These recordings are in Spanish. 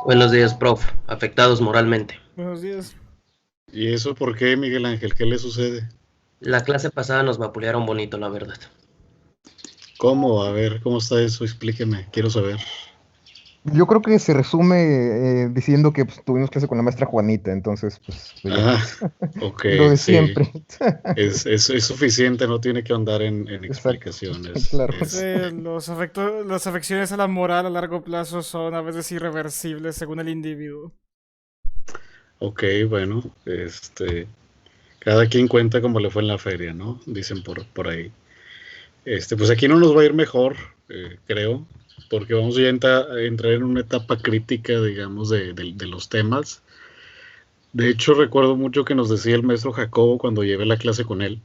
Buenos días, prof. Afectados moralmente. Buenos días. ¿Y eso por qué, Miguel Ángel? ¿Qué le sucede? La clase pasada nos vapulearon bonito, la verdad. ¿Cómo? A ver, ¿cómo está eso? Explíqueme, quiero saber. Yo creo que se resume diciendo que pues, tuvimos clase con la maestra Juanita, entonces pues ya, Ah, ok, lo de sí. siempre. Es suficiente, no tiene que ahondar en Exacto, explicaciones. claro. Sí, las afecciones a la moral a largo plazo son a veces irreversibles según el individuo. Ok, bueno, cada quien cuenta como le fue en la feria, ¿no? Dicen por ahí. Pues aquí no nos va a ir mejor, creo, porque vamos ya a entrar en una etapa crítica, digamos, de los temas. De hecho, recuerdo mucho que nos decía el maestro Jacobo cuando llevé la clase con él.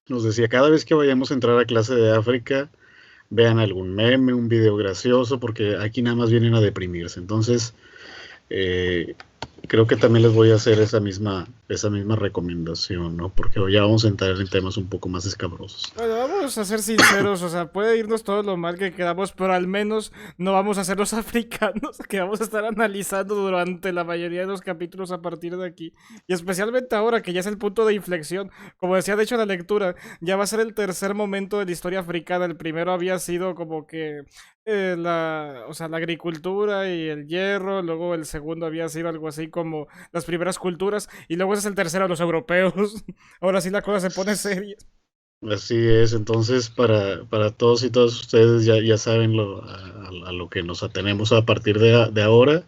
Nos decía, cada vez que vayamos a entrar a clase de África, vean algún meme, un video gracioso, porque aquí nada más vienen a deprimirse. Entonces, eh, creo que también les voy a hacer esa misma recomendación, ¿no? Porque ya vamos a entrar en temas un poco más escabrosos. Bueno, vamos a ser sinceros, o sea, puede irnos todo lo mal que queramos, pero al menos no vamos a ser los africanos que vamos a estar analizando durante la mayoría de los capítulos a partir de aquí. Y especialmente ahora que ya es el punto de inflexión. Como decía de hecho en la lectura, ya va a ser el tercer momento de la historia africana. El primero había sido como que la agricultura y el hierro, luego el segundo había sido algo así como las primeras culturas, y luego ese es el tercero, los europeos. Ahora sí la cosa se pone seria. Así es, entonces para todos y todas ustedes ya saben a lo que nos atenemos a partir de ahora,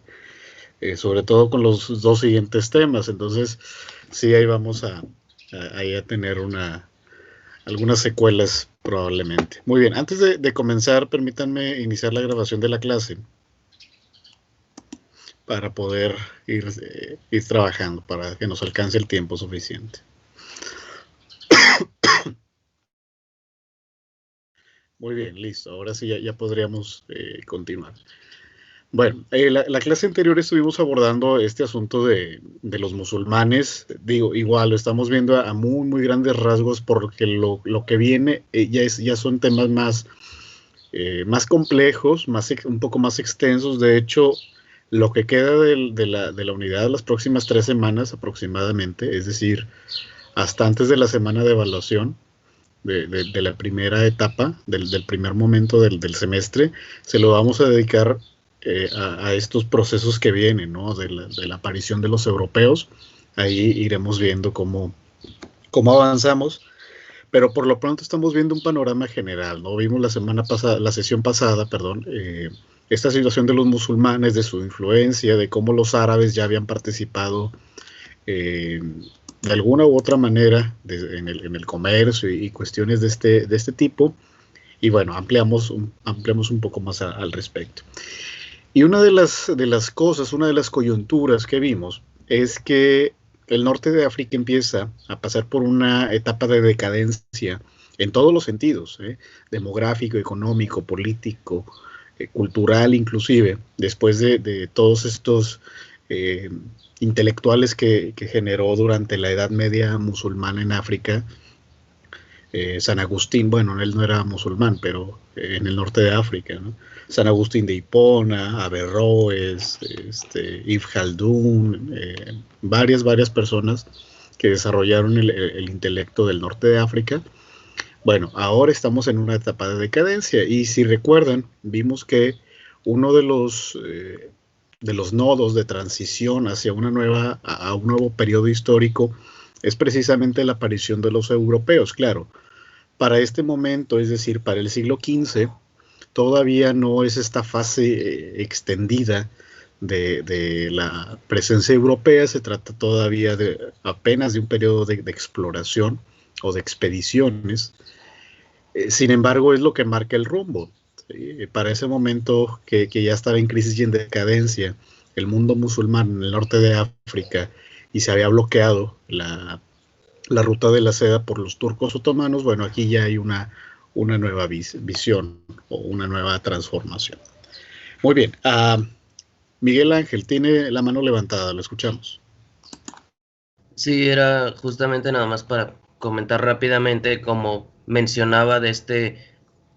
sobre todo con los dos siguientes temas. Entonces, sí, ahí vamos ahí a tener algunas secuelas probablemente. Muy bien, antes de comenzar, permítanme iniciar la grabación de la clase para poder ir trabajando, para que nos alcance el tiempo suficiente. Muy bien, listo. Ahora sí ya podríamos continuar. Bueno, la clase anterior estuvimos abordando este asunto de los musulmanes. Digo, igual lo estamos viendo a muy, muy grandes rasgos porque lo que viene ya son temas más complejos, un poco más extensos. De hecho, lo que queda de la unidad las próximas 3 semanas aproximadamente, es decir, hasta antes de la semana de evaluación, de la primera etapa, del primer momento del semestre, se lo vamos a dedicar a estos procesos que vienen, ¿no? De la aparición de los europeos. Ahí iremos viendo cómo avanzamos, pero por lo pronto estamos viendo un panorama general, ¿no? Vimos la sesión pasada, perdón, esta situación de los musulmanes, de su influencia, de cómo los árabes ya habían participado de alguna u otra manera en el comercio y cuestiones de este tipo. Y bueno, ampliamos un poco más al respecto. Y una de las cosas, una de las coyunturas que vimos es que el norte de África empieza a pasar por una etapa de decadencia en todos los sentidos, demográfico, económico, político, cultural inclusive, después de todos estos intelectuales que generó durante la Edad Media musulmana en África. San Agustín, bueno, él no era musulmán, pero en el norte de África, ¿no? San Agustín de Hipona, Averroes, Ibn Khaldun, varias personas que desarrollaron el intelecto del norte de África. Bueno, ahora estamos en una etapa de decadencia y si recuerdan, vimos que uno de los nodos de transición hacia a un nuevo periodo histórico es precisamente la aparición de los europeos. Claro, para este momento, es decir, para el siglo XV, todavía no es esta fase extendida de la presencia europea. Se trata todavía apenas de un periodo de exploración o de expediciones. Sin embargo, es lo que marca el rumbo. Para ese momento que ya estaba en crisis y en decadencia el mundo musulmán en el norte de África y se había bloqueado la ruta de la seda por los turcos otomanos, bueno, aquí ya hay una nueva visión o una nueva transformación. Muy bien, Miguel Ángel tiene la mano levantada, lo escuchamos. Sí, era justamente nada más para comentar rápidamente, como mencionaba, de este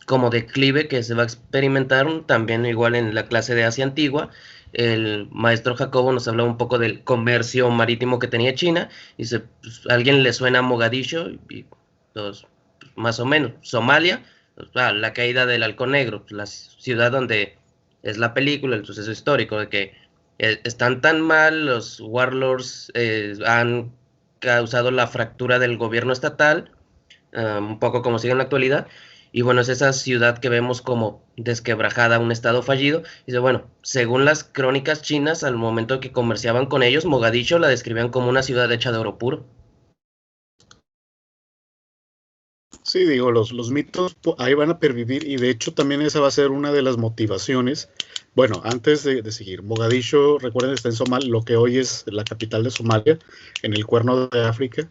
como declive que se va a experimentar también igual en la clase de Asia Antigua. El maestro Jacobo nos hablaba un poco del comercio marítimo que tenía China. Dice, pues, ¿a alguien le suena a Mogadiscio? Y pues, más o menos. Somalia, pues, la caída del Halcón Negro, la ciudad donde es la película, el suceso histórico, de que están tan mal, los warlords han causado la fractura del gobierno estatal, un poco como sigue en la actualidad, y bueno, es esa ciudad que vemos como desquebrajada, un estado fallido. Dice, bueno, según las crónicas chinas, al momento que comerciaban con ellos, Mogadiscio la describían como una ciudad hecha de oro puro. Sí, digo, los mitos ahí van a pervivir y de hecho también esa va a ser una de las motivaciones. Bueno, antes de seguir, Mogadiscio, recuerden, está en Somalia, lo que hoy es la capital de Somalia, en el Cuerno de África,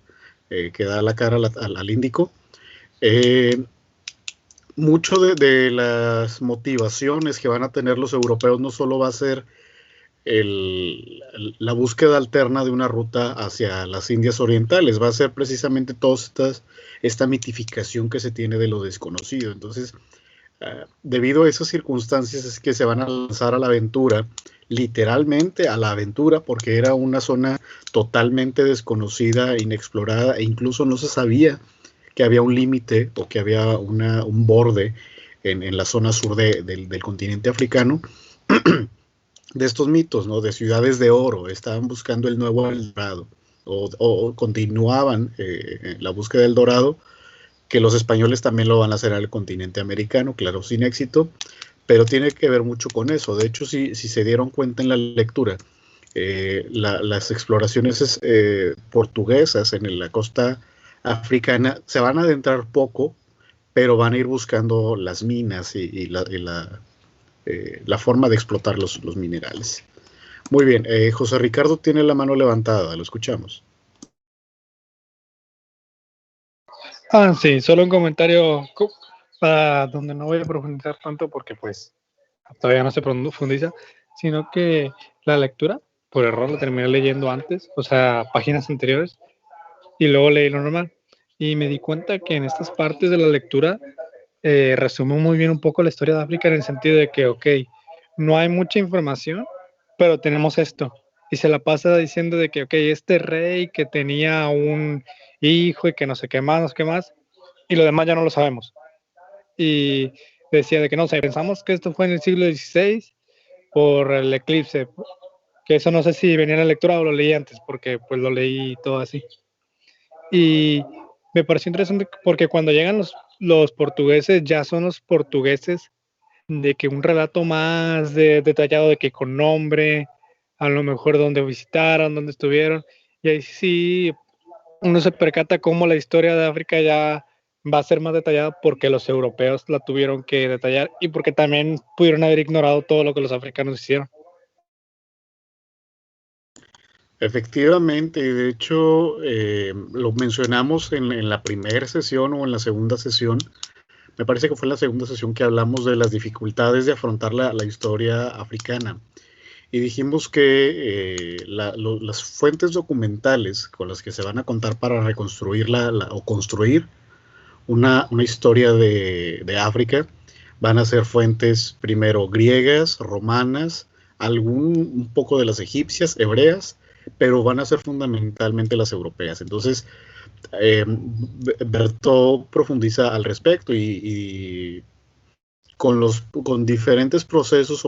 que da la cara al Índico. Mucho de las motivaciones que van a tener los europeos no solo va a ser la búsqueda alterna de una ruta hacia las Indias Orientales, va a ser precisamente toda esta mitificación que se tiene de lo desconocido. Entonces, debido a esas circunstancias es que se van a lanzar a la aventura, literalmente a la aventura, porque era una zona totalmente desconocida, inexplorada, e incluso no se sabía que había un límite o que había un borde en la zona sur del continente africano. De estos mitos, ¿no? De ciudades de oro, estaban buscando el nuevo El Dorado, o continuaban la búsqueda del Dorado, que los españoles también lo van a hacer al continente americano, claro, sin éxito, pero tiene que ver mucho con eso. De hecho, si se dieron cuenta en la lectura, las exploraciones portuguesas en la costa africana se van a adentrar poco, pero van a ir buscando las minas y la forma de explotar los minerales. Muy bien, José Ricardo tiene la mano levantada, lo escuchamos. Sí, solo un comentario para donde no voy a profundizar tanto porque pues todavía no se profundiza, sino que la lectura, por error, la terminé leyendo antes, o sea, páginas anteriores, y luego leí lo normal. Y me di cuenta que en estas partes de la lectura resume muy bien un poco la historia de África en el sentido de que, ok, no hay mucha información, pero tenemos esto. Y se la pasa diciendo de que, ok, este rey que tenía un hijo y que no sé qué más, no sé qué más, y lo demás ya no lo sabemos. Y decía de que no sé, pensamos que esto fue en el siglo XVI por el eclipse, que eso no sé si venía en la lectura o lo leí antes, porque pues lo leí todo así. Y me pareció interesante porque cuando llegan los portugueses, ya son los portugueses de que un relato más detallado, de que con nombre, a lo mejor dónde visitaron, dónde estuvieron, y ahí sí uno se percata cómo la historia de África ya va a ser más detallada porque los europeos la tuvieron que detallar y porque también pudieron haber ignorado todo lo que los africanos hicieron. Efectivamente, y de hecho lo mencionamos en la primera sesión o en la segunda sesión. Me parece que fue en la segunda sesión que hablamos de las dificultades de afrontar la historia africana. Y dijimos que las fuentes documentales con las que se van a contar para reconstruir o construir una historia de África van a ser fuentes primero griegas, romanas, un poco de las egipcias, hebreas, pero van a ser fundamentalmente las europeas. Entonces, Berto profundiza al respecto y con diferentes procesos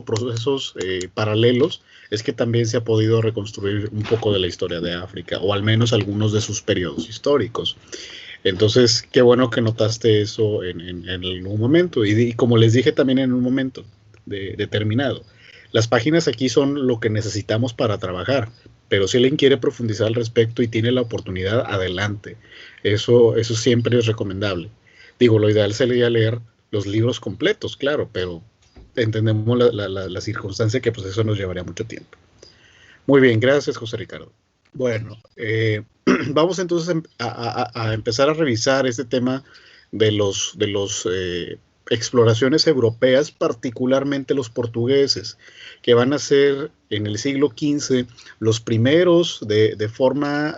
paralelos es que también se ha podido reconstruir un poco de la historia de África, o al menos algunos de sus periodos históricos. Entonces, qué bueno que notaste eso en algún momento, y como les dije también en un momento determinado, las páginas aquí son lo que necesitamos para trabajar, pero si alguien quiere profundizar al respecto y tiene la oportunidad, adelante. Eso siempre es recomendable. Digo, lo ideal sería leer los libros completos, claro, pero entendemos la circunstancia que pues eso nos llevaría mucho tiempo. Muy bien, gracias, José Ricardo. Bueno, vamos entonces a empezar a revisar este tema de los exploraciones europeas, particularmente los portugueses, que van a ser en el siglo XV los primeros de forma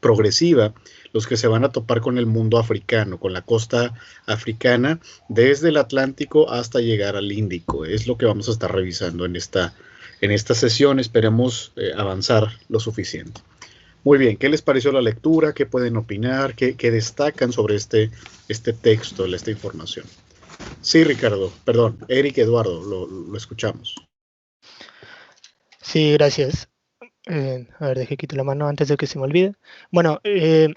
progresiva los que se van a topar con el mundo africano, con la costa africana, desde el Atlántico hasta llegar al Índico. Es lo que vamos a estar revisando en esta sesión. Esperemos avanzar lo suficiente. Muy bien, ¿qué les pareció la lectura? ¿Qué pueden opinar? ¿Qué destacan sobre este texto, esta información? Sí, Ricardo, perdón, Eric Eduardo, lo escuchamos. Sí, gracias. A ver, deje quito la mano antes de que se me olvide. Bueno, en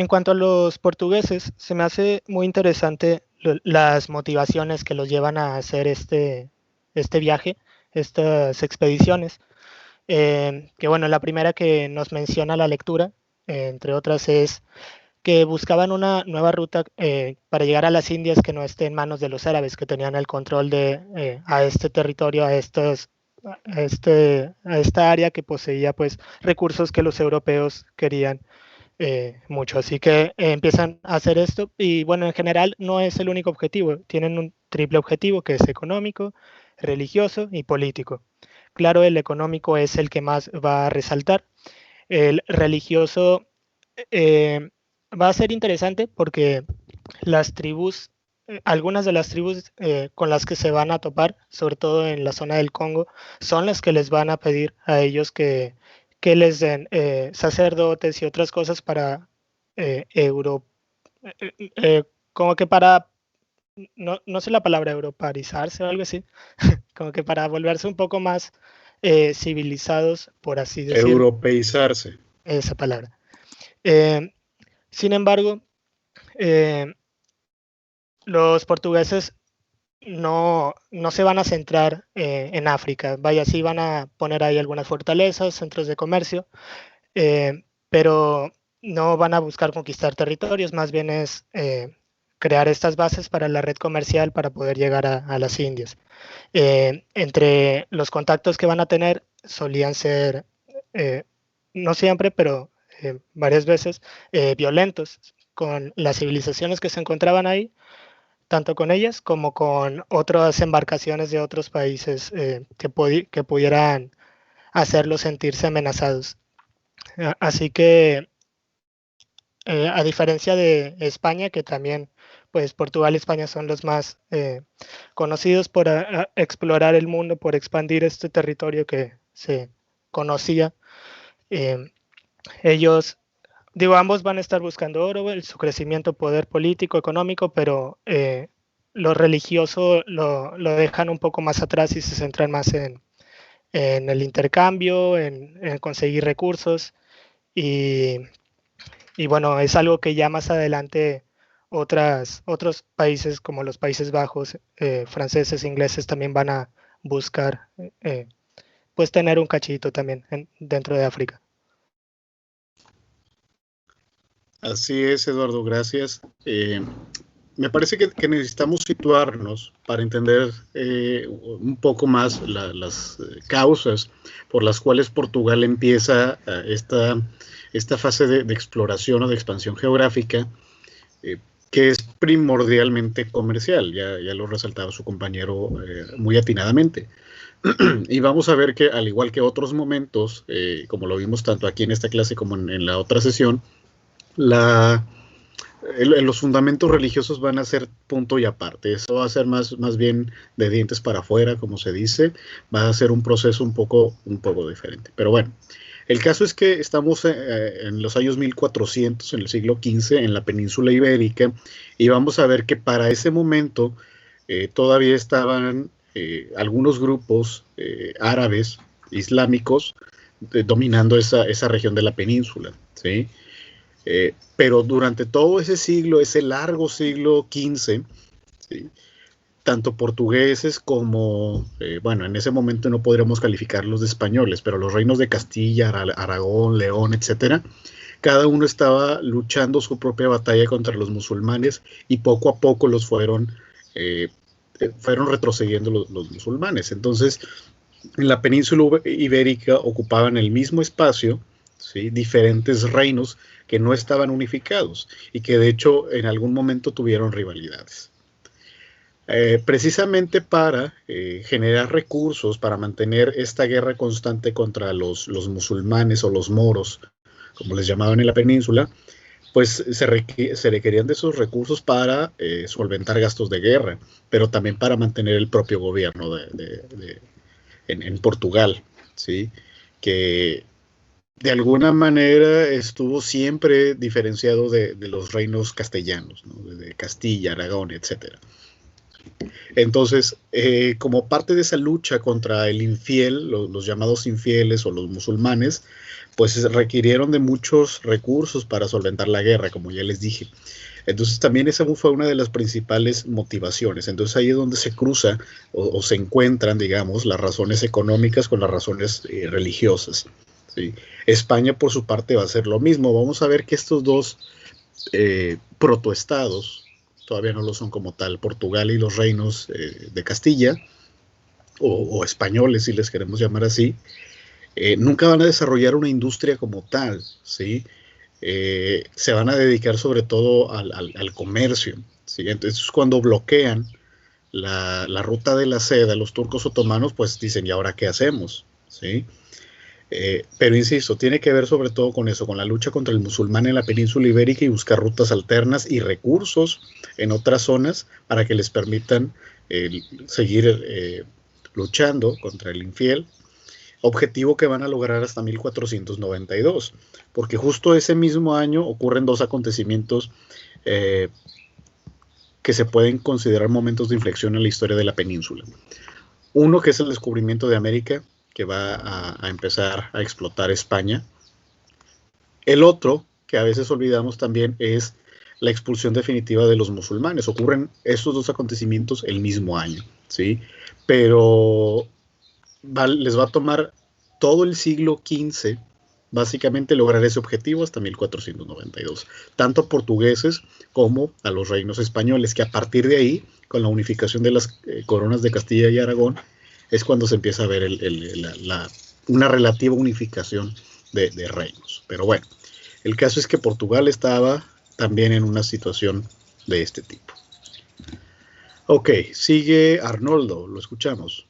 cuanto a los portugueses, se me hace muy interesante las motivaciones que los llevan a hacer este viaje, estas expediciones. Que bueno, la primera que nos menciona la lectura, entre otras, es que buscaban una nueva ruta para llegar a las Indias que no esté en manos de los árabes, que tenían el control a este territorio, a esta área que poseía pues recursos que los europeos querían mucho. Así que empiezan a hacer esto y bueno, en general no es el único objetivo, tienen un triple objetivo que es económico, religioso y político. Claro, el económico es el que más va a resaltar. El religioso va a ser interesante porque las tribus, algunas de las tribus con las que se van a topar, sobre todo en la zona del Congo, son las que les van a pedir a ellos que les den sacerdotes y otras cosas para como que para, no sé la palabra, europarizarse o algo así, como que para volverse un poco más civilizados, por así decirlo. Europeizarse. Esa palabra. Sin embargo, los portugueses no se van a centrar en África. Vaya, sí van a poner ahí algunas fortalezas, centros de comercio, pero no van a buscar conquistar territorios, más bien es crear estas bases para la red comercial para poder llegar a las Indias. Entre los contactos que van a tener solían ser, no siempre, pero varias veces, violentos con las civilizaciones que se encontraban ahí, tanto con ellas como con otras embarcaciones de otros países que pudieran hacerlos sentirse amenazados. Así que, a diferencia de España, que también, pues Portugal y España son los más conocidos por explorar el mundo, por expandir este territorio que se conocía, ellos, digo, ambos van a estar buscando oro, su crecimiento, poder político, económico, pero lo religioso lo dejan un poco más atrás y se centran más en el intercambio, en conseguir recursos y bueno, es algo que ya más adelante otros países como los Países Bajos, franceses, ingleses también van a buscar pues tener un cachito también dentro de África. Así es, Eduardo, gracias. Me parece que necesitamos situarnos para entender un poco más las causas por las cuales Portugal empieza esta fase de exploración o de expansión geográfica, que es primordialmente comercial. Ya lo resaltaba su compañero muy atinadamente. Y vamos a ver que, al igual que otros momentos, como lo vimos tanto aquí en esta clase como en la otra sesión, los fundamentos religiosos van a ser punto y aparte. Eso va a ser más bien de dientes para afuera, como se dice. Va a ser un proceso un poco diferente. Pero bueno, el caso es que estamos en los años 1400, en el siglo XV, en la península ibérica, y vamos a ver que para ese momento todavía estaban algunos grupos árabes, islámicos, dominando esa región de la península, ¿sí? Pero durante todo ese siglo, ese largo siglo XV, ¿sí?, tanto portugueses como, bueno, en ese momento no podríamos calificarlos de españoles, pero los reinos de Castilla, Aragón, León, etcétera, cada uno estaba luchando su propia batalla contra los musulmanes y poco a poco los fueron retrocediendo los musulmanes. Entonces, en la península ibérica ocupaban el mismo espacio, ¿sí?, diferentes reinos que no estaban unificados y que de hecho en algún momento tuvieron rivalidades. Precisamente para generar recursos para mantener esta guerra constante contra los musulmanes o los moros, como les llamaban en la península, pues se requerían de esos recursos para solventar gastos de guerra, pero también para mantener el propio gobierno en Portugal, ¿sí? Que de alguna manera estuvo siempre diferenciado de los reinos castellanos, ¿no? De Castilla, Aragón, etc. Entonces, como parte de esa lucha contra el infiel, los llamados infieles o los musulmanes, pues requirieron de muchos recursos para solventar la guerra, como ya les dije. Entonces también esa fue una de las principales motivaciones. Entonces ahí es donde se cruza o se encuentran, digamos, las razones económicas con las razones religiosas, ¿sí? España por su parte va a hacer lo mismo. Vamos a ver que estos dos protoestados, todavía no lo son como tal, Portugal y los reinos de Castilla, o españoles si les queremos llamar así, nunca van a desarrollar una industria como tal, ¿sí? Se van a dedicar sobre todo al comercio, ¿sí? Entonces cuando bloquean la ruta de la seda, los turcos otomanos pues dicen, ¿y ahora qué hacemos? ¿Sí? Pero insisto, tiene que ver sobre todo con eso, con la lucha contra el musulmán en la península ibérica y buscar rutas alternas y recursos en otras zonas para que les permitan seguir luchando contra el infiel, objetivo que van a lograr hasta 1492, porque justo ese mismo año ocurren dos acontecimientos que se pueden considerar momentos de inflexión en la historia de la península. Uno que es el descubrimiento de América, que va a empezar a explotar España. El otro, que a veces olvidamos también, es la expulsión definitiva de los musulmanes. Ocurren estos dos acontecimientos el mismo año, ¿sí? Pero les va a tomar todo el siglo XV básicamente lograr ese objetivo hasta 1492, tanto a portugueses como a los reinos españoles, que a partir de ahí, con la unificación de las coronas de Castilla y Aragón, es cuando se empieza a ver una relativa unificación de reinos. Pero bueno, el caso es que Portugal estaba también en una situación de este tipo. Ok, sigue Arnoldo, lo escuchamos.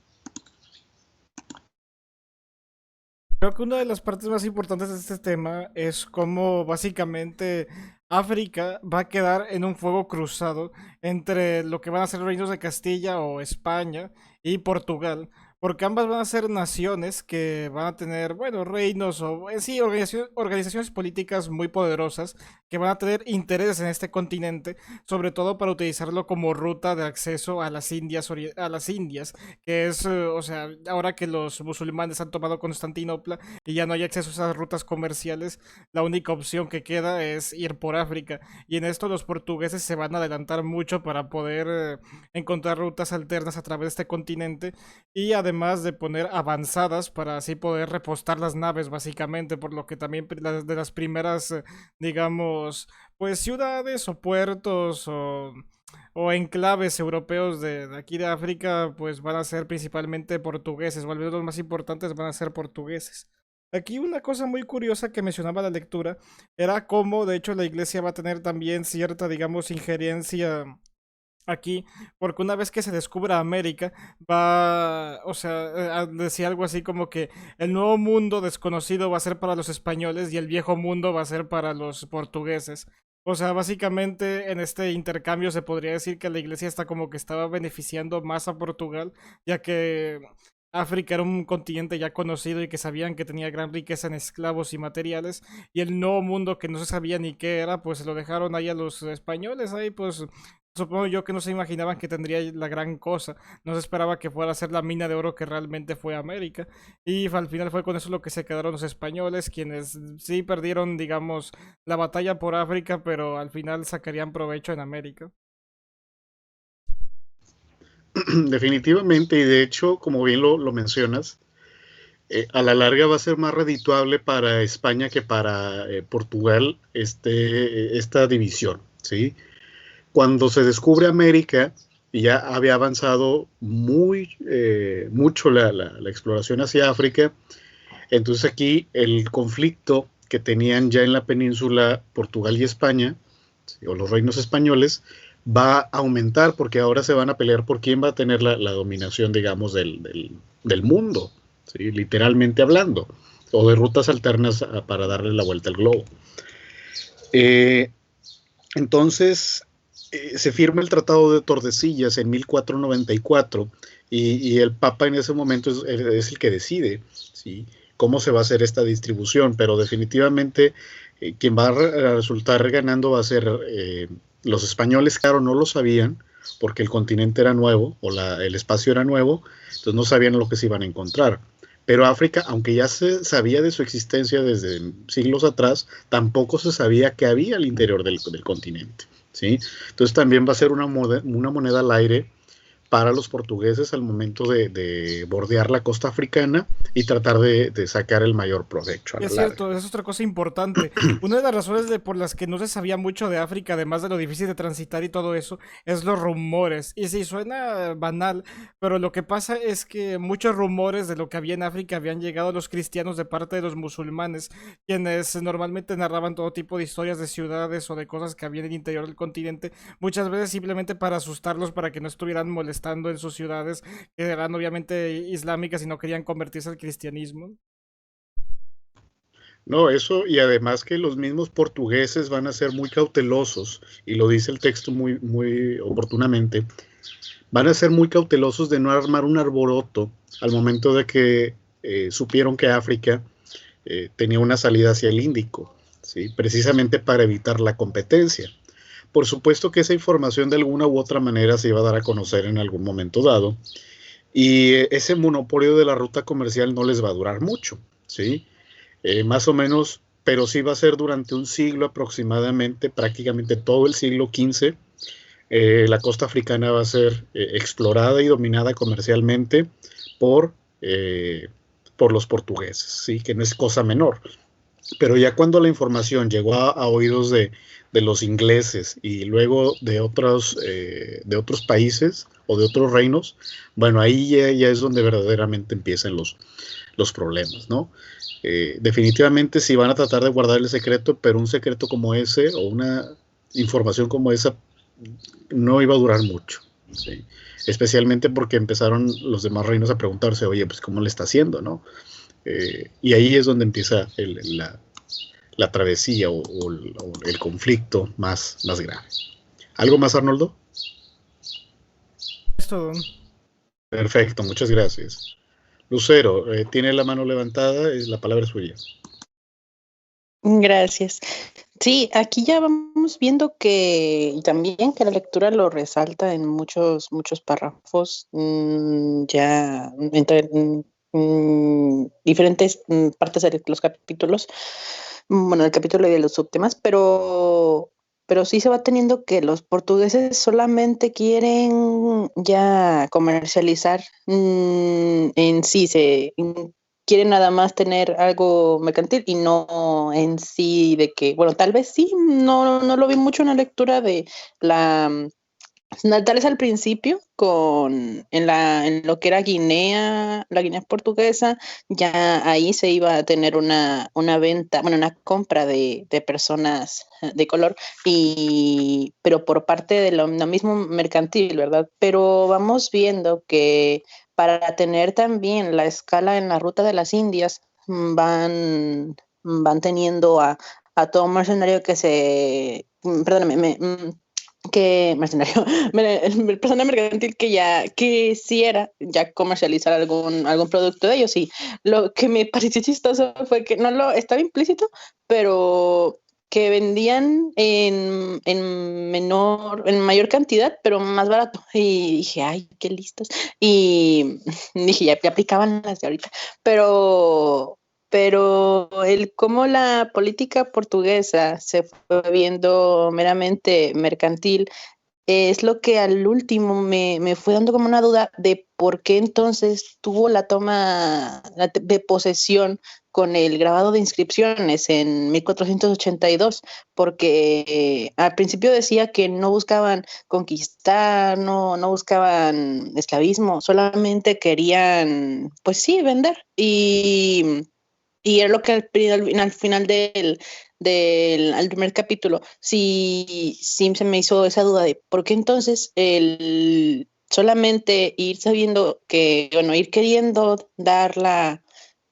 Creo que una de las partes más importantes de este tema es cómo básicamente África va a quedar en un fuego cruzado entre lo que van a ser reinos de Castilla o España y Portugal, porque ambas van a ser naciones que van a tener, bueno, reinos o sí, organizaciones políticas muy poderosas que van a tener intereses en este continente, sobre todo para utilizarlo como ruta de acceso a las Indias, que es, o sea, ahora que los musulmanes han tomado Constantinopla y ya no hay acceso a esas rutas comerciales, la única opción que queda es ir por África. Y en esto los portugueses se van a adelantar mucho para poder encontrar rutas alternas a través de este continente y además de poner avanzadas para así poder repostar las naves básicamente, por lo que también de las primeras, digamos, pues ciudades o puertos o enclaves europeos de aquí de África, pues van a ser principalmente portugueses, o al menos los más importantes van a ser portugueses. Aquí una cosa muy curiosa que mencionaba la lectura era cómo, de hecho, la iglesia va a tener también cierta, digamos, injerencia aquí, porque una vez que se descubra América, va, o sea, decía algo así como que el nuevo mundo desconocido va a ser para los españoles y el viejo mundo va a ser para los portugueses. O sea, básicamente en este intercambio se podría decir que la iglesia está como que estaba beneficiando más a Portugal, ya que África era un continente ya conocido y que sabían que tenía gran riqueza en esclavos y materiales, y el nuevo mundo que no se sabía ni qué era, pues se lo dejaron ahí a los españoles, ahí pues supongo yo que no se imaginaban que tendría la gran cosa, no se esperaba que fuera a ser la mina de oro que realmente fue América, y al final fue con eso lo que se quedaron los españoles, quienes sí perdieron, digamos, la batalla por África, pero al final sacarían provecho en América. Definitivamente, y de hecho, como bien lo mencionas, a la larga va a ser más redituable para España que para Portugal esta división, ¿sí? Cuando se descubre América, ya había avanzado mucho la exploración hacia África, entonces aquí el conflicto que tenían ya en la península Portugal y España, ¿sí? O los reinos españoles, va a aumentar porque ahora se van a pelear por quién va a tener la dominación, digamos, del mundo, ¿sí? Literalmente hablando. o de rutas alternas para darle la vuelta al globo. Entonces, se firma el Tratado de Tordesillas en 1494 y el Papa en ese momento es el que decide, ¿sí?, cómo se va a hacer esta distribución, pero definitivamente quien va a resultar ganando va a ser los españoles. Claro, no lo sabían porque el continente era nuevo o el espacio era nuevo, entonces no sabían lo que se iban a encontrar. Pero África, aunque ya se sabía de su existencia desde siglos atrás, tampoco se sabía qué había al interior del continente, ¿sí? Entonces también va a ser una moneda al aire para los portugueses al momento de bordear la costa africana y tratar de sacar el mayor provecho a la Es larga. cierto, es otra cosa importante. Una de las razones por las que no se sabía mucho de África, además de lo difícil de transitar y todo eso, es los rumores. Y sí, suena banal, pero lo que pasa es que muchos rumores de lo que había en África habían llegado a los cristianos de parte de los musulmanes, quienes normalmente narraban todo tipo de historias de ciudades o de cosas que había en el interior del continente, muchas veces simplemente para asustarlos, para que no estuvieran molestando en sus ciudades, que eran obviamente islámicas y no querían convertirse al cristianismo. No, eso, y además que los mismos portugueses van a ser muy cautelosos, y lo dice el texto muy, muy oportunamente, van a ser muy cautelosos de no armar un alboroto al momento de que supieron que África tenía una salida hacia el Índico, ¿sí?, precisamente para evitar la competencia. Por supuesto que esa información de alguna u otra manera se iba a dar a conocer en algún momento dado, y ese monopolio de la ruta comercial no les va a durar mucho, ¿sí? Más o menos, pero sí va a ser durante un siglo aproximadamente, prácticamente todo el siglo XV. La costa africana va a ser explorada y dominada comercialmente por los portugueses, ¿sí?, que no es cosa menor. Pero ya cuando la información llegó a oídos de los ingleses y luego de otros países o de otros reinos, bueno, ahí ya es donde verdaderamente empiezan los problemas, ¿no? Definitivamente sí van a tratar de guardar el secreto, pero un secreto como ese o una información como esa no iba a durar mucho, ¿sí?, especialmente porque empezaron los demás reinos a preguntarse, oye, pues ¿cómo le está haciendo, no? Y ahí es donde empieza la travesía o el conflicto más grave. ¿Algo más, Arnoldo? Es todo. Perfecto, muchas gracias. Lucero, tiene la mano levantada, la palabra es suya. Gracias. Sí, aquí ya vamos viendo que también que la lectura lo resalta en muchos párrafos, ya entre diferentes partes de los capítulos, bueno, el capítulo y de los subtemas, pero sí se va teniendo que los portugueses solamente quieren ya comercializar en sí, quieren nada más tener algo mercantil y no en sí de que, bueno, tal vez sí, no lo vi mucho en la lectura de la, tal vez al principio en lo que era Guinea, la Guinea portuguesa, ya ahí se iba a tener una venta, bueno, una compra de personas de color, pero por parte de lo mismo mercantil, ¿verdad? Pero vamos viendo que para tener también la escala en la ruta de las Indias, van teniendo a todo mercenario perdóname, que mercenario, el persona mercantil que ya quisiera ya comercializar algún producto de ellos. Y lo que me pareció chistoso fue que estaba implícito, pero que vendían en mayor cantidad, pero más barato. Y dije, ay, qué listos. Y dije, ya aplicaban las de ahorita. Pero cómo la política portuguesa se fue viendo meramente mercantil es lo que al último me fue dando como una duda de por qué entonces tuvo la toma de posesión con el grabado de inscripciones en 1482, porque al principio decía que no buscaban conquistar, no buscaban esclavismo, solamente querían, pues sí, vender. Y es lo que al final al primer capítulo, sí se me hizo esa duda de por qué entonces solamente ir sabiendo que, bueno, ir queriendo dar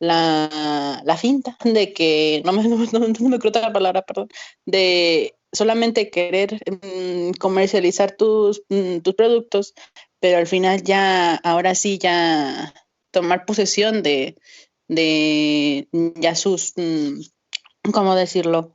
la finta de que, no me creo la palabra, perdón, de solamente querer comercializar tus productos, pero al final ya, ahora sí, ya tomar posesión de ya sus, ¿cómo decirlo?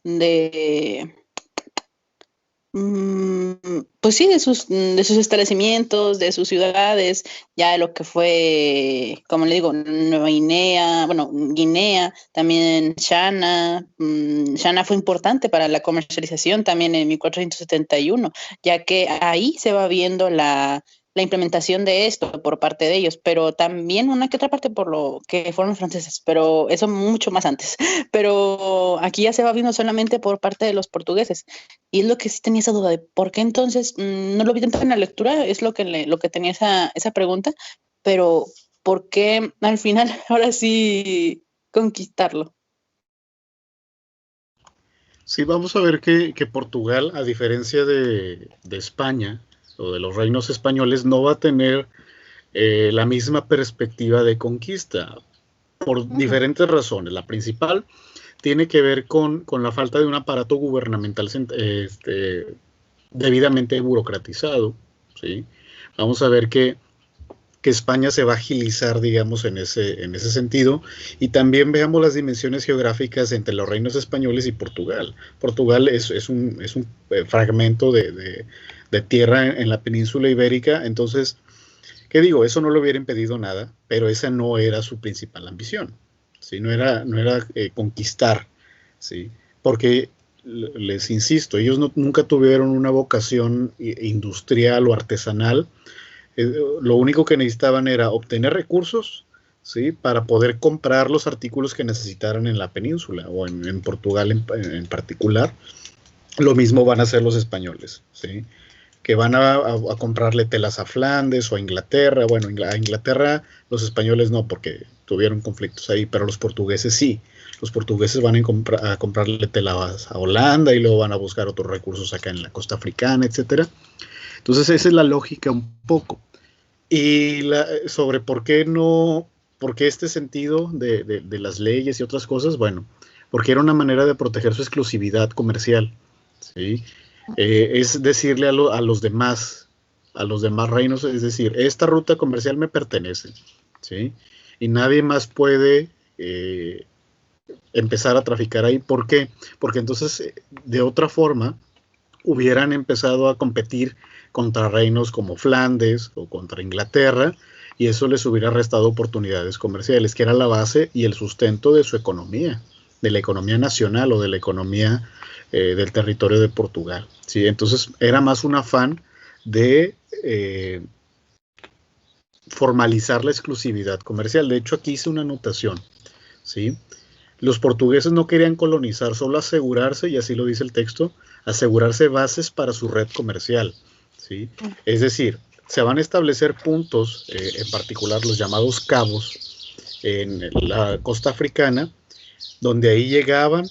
Pues sí, de sus establecimientos, de sus ciudades, ya lo que fue, como le digo, Nueva Guinea, bueno, Guinea, también Shana. Shana fue importante para la comercialización también en 1471, ya que ahí se va viendo la implementación de esto por parte de ellos, pero también una que otra parte por lo que fueron los franceses, pero eso mucho más antes. Pero aquí ya se va viendo solamente por parte de los portugueses. Y es lo que sí tenía esa duda de por qué entonces no lo vi tanto en la lectura, es lo que tenía esa pregunta, pero ¿por qué al final ahora sí conquistarlo? Sí, vamos a ver que Portugal, a diferencia de España o de los reinos españoles, no va a tener la misma perspectiva de conquista por diferentes razones. La principal tiene que ver con la falta de un aparato gubernamental debidamente burocratizado, ¿sí? Vamos a ver que España se va a agilizar, digamos, en ese sentido, y también veamos las dimensiones geográficas entre los reinos españoles y Portugal. Portugal es un fragmento de tierra en la península ibérica, entonces, ¿qué digo? Eso no le hubiera impedido nada, pero esa no era su principal ambición, ¿sí? No era conquistar, ¿sí? Porque, les insisto, ellos nunca tuvieron una vocación industrial o artesanal. Lo único que necesitaban era obtener recursos, ¿sí? Para poder comprar los artículos que necesitaran en la península o en Portugal en particular. Lo mismo van a hacer los españoles, ¿sí? Que van a comprarle telas a Flandes o a Inglaterra. Bueno, a Inglaterra los españoles no, porque tuvieron conflictos ahí, pero los portugueses sí. Los portugueses van a comprarle telas a Holanda y luego van a buscar otros recursos acá en la costa africana, etcétera. Entonces esa es la lógica un poco. Y sobre por qué este sentido de las leyes y otras cosas, bueno, porque era una manera de proteger su exclusividad comercial, ¿sí? Es decirle a los demás reinos, es decir, esta ruta comercial me pertenece, ¿sí? Y nadie más puede empezar a traficar ahí. ¿Por qué? Porque entonces, de otra forma, hubieran empezado a competir contra reinos como Flandes o contra Inglaterra, y eso les hubiera restado oportunidades comerciales, que era la base y el sustento de su economía, de la economía nacional o de la economía del territorio de Portugal, ¿sí? Entonces era más un afán de formalizar la exclusividad comercial. De hecho, aquí hice una anotación, ¿sí? Los portugueses no querían colonizar, solo asegurarse, y así lo dice el texto, asegurarse bases para su red comercial, ¿sí? Es decir, se van a establecer puntos, en particular los llamados cabos, en la costa africana, donde ahí llegaban,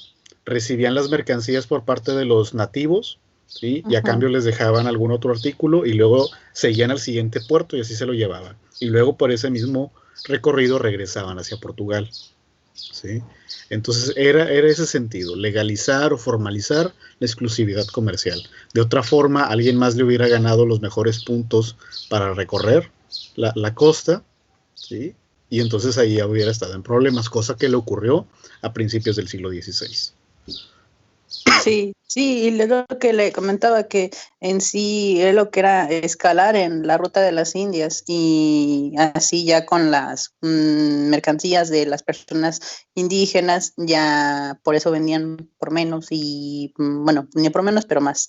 recibían las mercancías por parte de los nativos, ¿sí? Y a cambio les dejaban algún otro artículo y luego seguían al siguiente puerto y así se lo llevaban. Y luego por ese mismo recorrido regresaban hacia Portugal, ¿sí? Entonces era ese sentido, legalizar o formalizar la exclusividad comercial. De otra forma, alguien más le hubiera ganado los mejores puntos para recorrer la costa, ¿sí? Y entonces ahí ya hubiera estado en problemas, cosa que le ocurrió a principios del siglo XVI. Sí, y lo que le comentaba, que en sí es lo que era escalar en la ruta de las Indias, y así ya con las mercancías de las personas indígenas, ya por eso vendían por menos y, bueno, ni por menos, pero más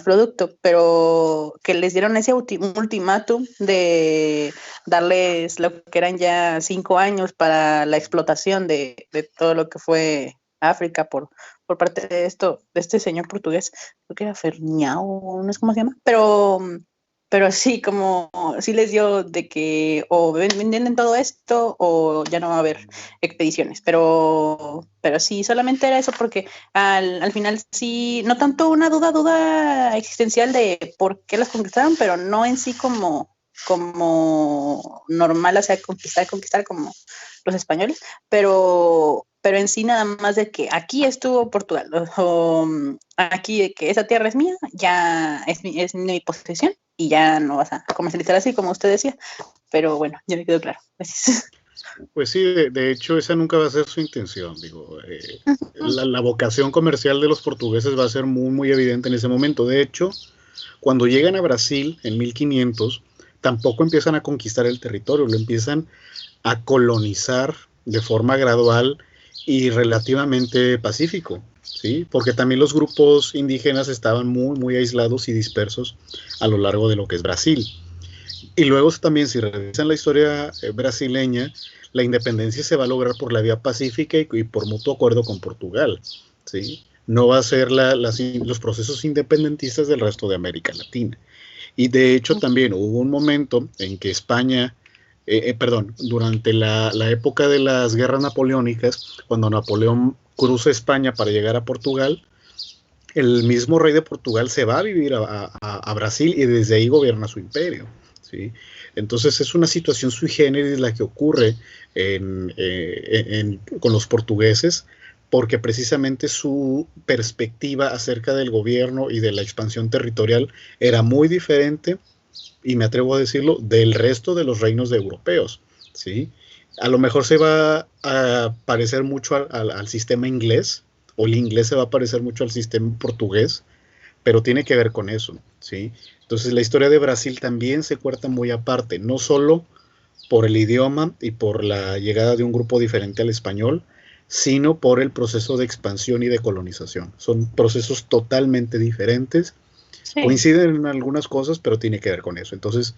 producto, pero que les dieron ese ultimátum de darles lo que eran ya 5 años para la explotación de todo lo que fue África por parte de este señor portugués, creo que era Ferniao, no sé cómo se llama, pero sí, como sí les dio de que o venden todo esto o ya no va a haber expediciones, pero sí, solamente era eso, porque al final sí, no tanto una duda existencial de por qué las conquistaron, pero no en sí como como normal, o sea, conquistar como los españoles, pero en sí nada más de que aquí estuvo Portugal, o aquí de que esa tierra es mía, ya es mi posesión y ya no vas a comercializar así como usted decía, pero bueno, ya me quedó claro. Gracias. Pues sí, de hecho esa nunca va a ser su intención, digo, la vocación comercial de los portugueses va a ser muy, muy evidente en ese momento. De hecho, cuando llegan a Brasil en 1500, tampoco empiezan a conquistar el territorio, lo empiezan a colonizar de forma gradual y relativamente pacífico, ¿sí? Porque también los grupos indígenas estaban muy, muy aislados y dispersos a lo largo de lo que es Brasil. Y luego también, si revisan la historia brasileña, la independencia se va a lograr por la vía pacífica y por mutuo acuerdo con Portugal, ¿sí? No va a ser los procesos independentistas del resto de América Latina. Y de hecho también hubo un momento en que España, durante la época de las guerras napoleónicas, cuando Napoleón cruza España para llegar a Portugal, el mismo rey de Portugal se va a vivir a Brasil y desde ahí gobierna su imperio, ¿sí? Entonces es una situación sui generis la que ocurre con los portugueses, porque precisamente su perspectiva acerca del gobierno y de la expansión territorial era muy diferente, y me atrevo a decirlo, del resto de los reinos europeos, ¿sí? A lo mejor se va a parecer mucho al sistema inglés, o el inglés se va a parecer mucho al sistema portugués, pero tiene que ver con eso, ¿sí? Entonces la historia de Brasil también se cuenta muy aparte, no solo por el idioma y por la llegada de un grupo diferente al español, sino por el proceso de expansión y de colonización. Son procesos totalmente diferentes, Sí. coinciden en algunas cosas, pero tiene que ver con eso. Entonces,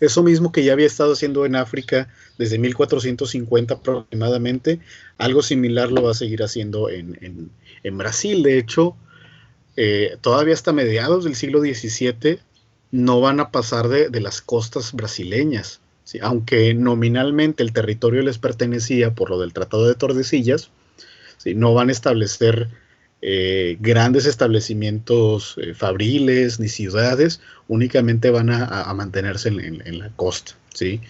eso mismo que ya había estado haciendo en África desde 1450 aproximadamente, algo similar lo va a seguir haciendo en Brasil. De hecho, todavía hasta mediados del siglo XVII no van a pasar de las costas brasileñas, ¿sí? Aunque nominalmente el territorio les pertenecía por lo del Tratado de Tordesillas, ¿sí? No van a establecer grandes establecimientos fabriles ni ciudades, únicamente van a mantenerse en la costa, ¿sí?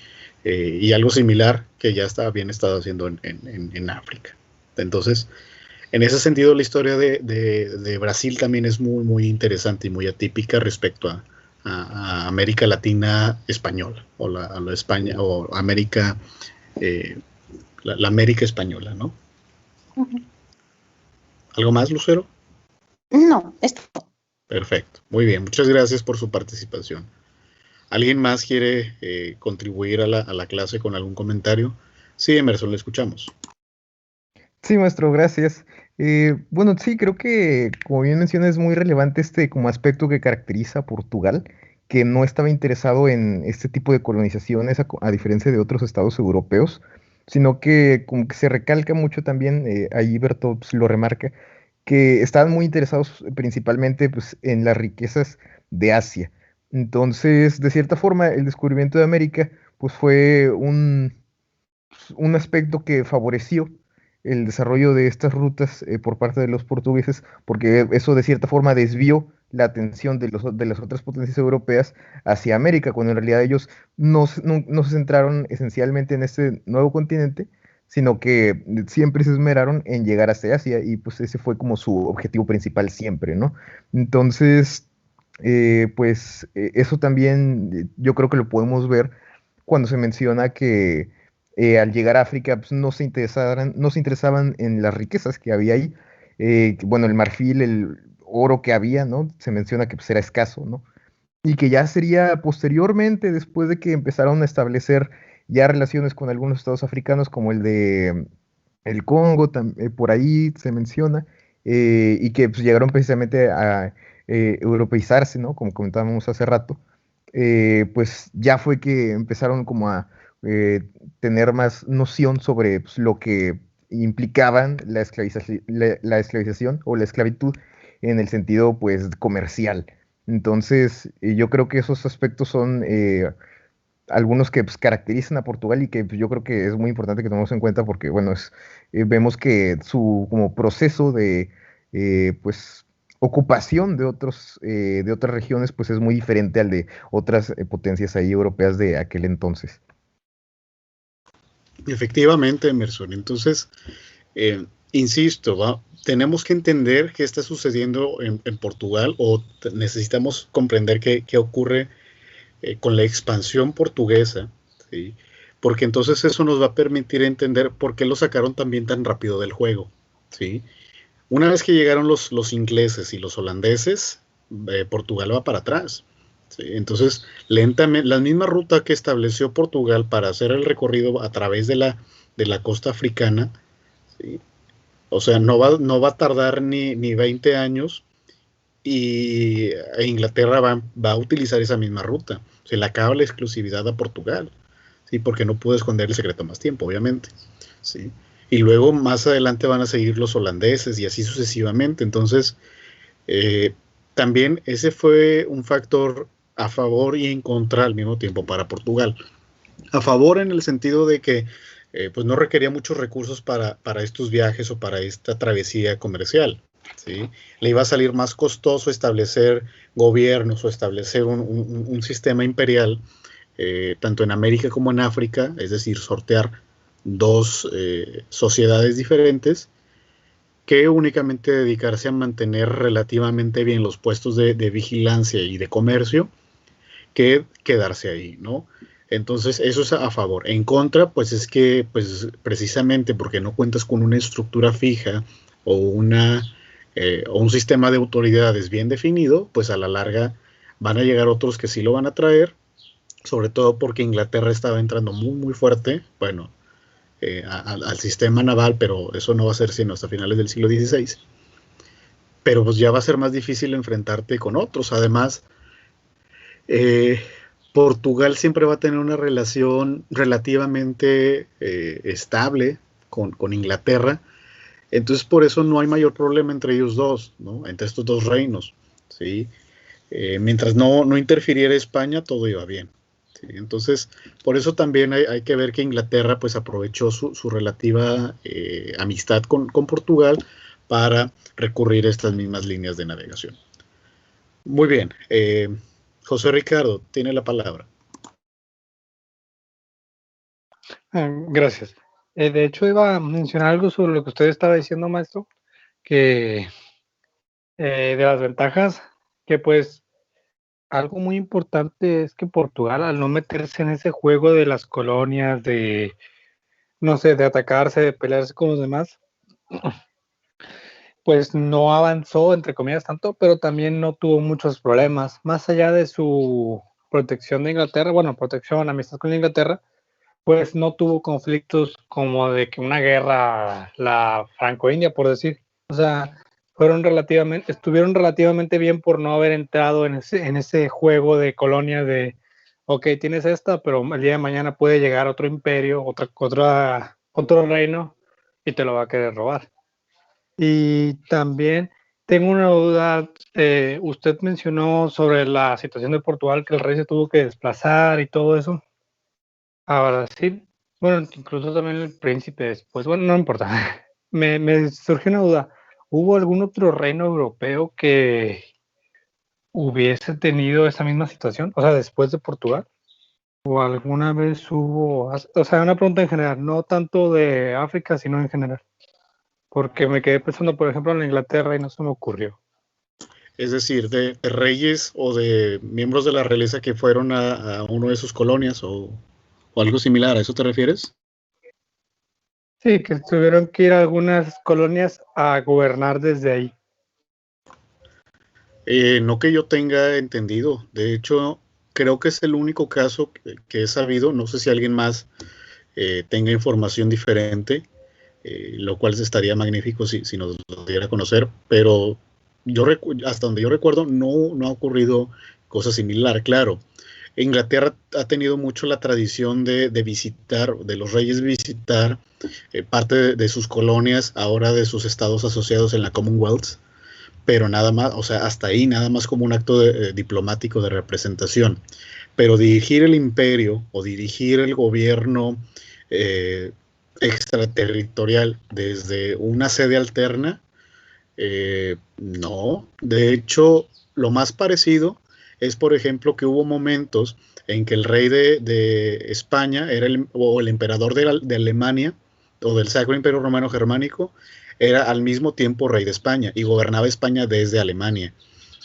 Y algo similar que ya habían estado haciendo en África. Entonces, en ese sentido, la historia de Brasil también es muy, muy interesante y muy atípica respecto a América Latina española, o la España, o América, la América española, ¿no? Ujú. ¿Algo más, Lucero? No, esto. Perfecto, muy bien, muchas gracias por su participación. ¿Alguien más quiere contribuir a la clase con algún comentario? Sí, Emerson, le escuchamos. Sí, maestro, gracias. Bueno, sí, creo que, como bien menciona, es muy relevante este como aspecto que caracteriza a Portugal, que no estaba interesado en este tipo de colonizaciones, a diferencia de otros estados europeos, sino que como que se recalca mucho también, ahí Berto pues, lo remarca, que estaban muy interesados principalmente pues, en las riquezas de Asia. Entonces, de cierta forma, el descubrimiento de América pues, fue un aspecto que favoreció el desarrollo de estas rutas por parte de los portugueses, porque eso de cierta forma desvió la atención de las otras potencias europeas hacia América, cuando en realidad ellos no se centraron esencialmente en este nuevo continente, sino que siempre se esmeraron en llegar hasta Asia, y pues ese fue como su objetivo principal siempre, ¿no? Entonces, eso también yo creo que lo podemos ver cuando se menciona que al llegar a África pues, no se interesaban en las riquezas que había ahí. Bueno, el marfil, el oro que había, ¿no? Se menciona que pues, era escaso, ¿no? Y que ya sería posteriormente, después de que empezaron a establecer ya relaciones con algunos estados africanos, como el de el Congo, por ahí se menciona, y que pues, llegaron precisamente a europeizarse, ¿no? Como comentábamos hace rato, pues ya fue que empezaron como a eh, tener más noción sobre pues, lo que implicaban la esclavización o la esclavitud en el sentido pues comercial. Entonces, yo creo que esos aspectos son algunos que pues, caracterizan a Portugal y que pues, yo creo que es muy importante que tomemos en cuenta porque, bueno, vemos que su como proceso de pues ocupación de otras regiones, pues es muy diferente al de otras potencias ahí europeas de aquel entonces. Efectivamente, Emerson. Entonces, insisto, tenemos que entender qué está sucediendo en Portugal, o necesitamos comprender qué ocurre con la expansión portuguesa, ¿sí? Porque entonces eso nos va a permitir entender por qué lo sacaron también tan rápido del juego, ¿sí? Una vez que llegaron los ingleses y los holandeses, Portugal va para atrás, ¿sí? Entonces, lentamente, la misma ruta que estableció Portugal para hacer el recorrido a través de la costa africana, ¿sí? O sea, no va a tardar ni 20 años e Inglaterra va a utilizar esa misma ruta. Se le acaba la exclusividad a Portugal, ¿sí? Porque no pudo esconder el secreto más tiempo, obviamente, ¿sí? Y luego más adelante van a seguir los holandeses y así sucesivamente. Entonces, también ese fue un factor a favor y en contra al mismo tiempo para Portugal. A favor en el sentido de que pues no requería muchos recursos para estos viajes o para esta travesía comercial, ¿sí? Le iba a salir más costoso establecer gobiernos o establecer un sistema imperial, tanto en América como en África, es decir, sortear dos sociedades diferentes, que únicamente dedicarse a mantener relativamente bien los puestos de vigilancia y de comercio, que quedarse ahí, ¿no? Entonces, eso es a favor. En contra, pues es que, pues precisamente porque no cuentas con una estructura fija o un sistema de autoridades bien definido, pues a la larga van a llegar otros que sí lo van a traer, sobre todo porque Inglaterra estaba entrando muy, muy fuerte, bueno, al sistema naval, pero eso no va a ser sino hasta finales del siglo XVI. Pero pues ya va a ser más difícil enfrentarte con otros. Además, Portugal siempre va a tener una relación relativamente estable con Inglaterra, entonces por eso no hay mayor problema entre ellos dos, ¿no? Entre estos dos reinos, ¿sí? Mientras no interfiriera España, todo iba bien, ¿sí? Entonces, por eso también hay que ver que Inglaterra pues aprovechó su relativa amistad con Portugal para recurrir a estas mismas líneas de navegación. Muy bien, José Ricardo, tiene la palabra. Gracias. De hecho, iba a mencionar algo sobre lo que usted estaba diciendo, maestro, que de las ventajas, que pues algo muy importante es que Portugal, al no meterse en ese juego de las colonias, de, no sé, de atacarse, de pelearse con los demás, pues no avanzó, entre comillas, tanto, pero también no tuvo muchos problemas. Más allá de su protección de Inglaterra, bueno, protección, amistad con Inglaterra, pues no tuvo conflictos como de que una guerra, la franco-india, por decir. O sea, estuvieron relativamente bien por no haber entrado en ese juego de colonia de, ok, tienes esta, pero el día de mañana puede llegar otro imperio, otro reino, y te lo va a querer robar. Y también tengo una duda, usted mencionó sobre la situación de Portugal, que el rey se tuvo que desplazar y todo eso a Brasil. Bueno, incluso también el príncipe después, bueno, no importa. Me surgió una duda. ¿Hubo algún otro reino europeo que hubiese tenido esa misma situación? O sea, después de Portugal. ¿O alguna vez hubo, o sea, una pregunta en general, no tanto de África, sino en general? Porque me quedé pensando, por ejemplo, en Inglaterra y no se me ocurrió. Es decir, de reyes o de miembros de la realeza que fueron a uno de sus colonias o algo similar, ¿a eso te refieres? Sí, que tuvieron que ir a algunas colonias a gobernar desde ahí. No que yo tenga entendido. De hecho, creo que es el único caso que he sabido. No sé si alguien más tenga información diferente, lo cual estaría magnífico si nos lo diera a conocer. Pero hasta donde yo recuerdo, no ha ocurrido cosa similar. Claro, Inglaterra ha tenido mucho la tradición de visitar, de los reyes visitar parte de sus colonias, ahora de sus estados asociados en la Commonwealth, pero nada más, o sea, hasta ahí nada más como un acto diplomático de representación. Pero dirigir el imperio o dirigir el gobierno extraterritorial desde una sede alterna, No, de hecho, lo más parecido es, por ejemplo, que hubo momentos en que el rey de España era o el emperador de Alemania o del Sacro Imperio Romano Germánico era al mismo tiempo rey de España y gobernaba España desde Alemania,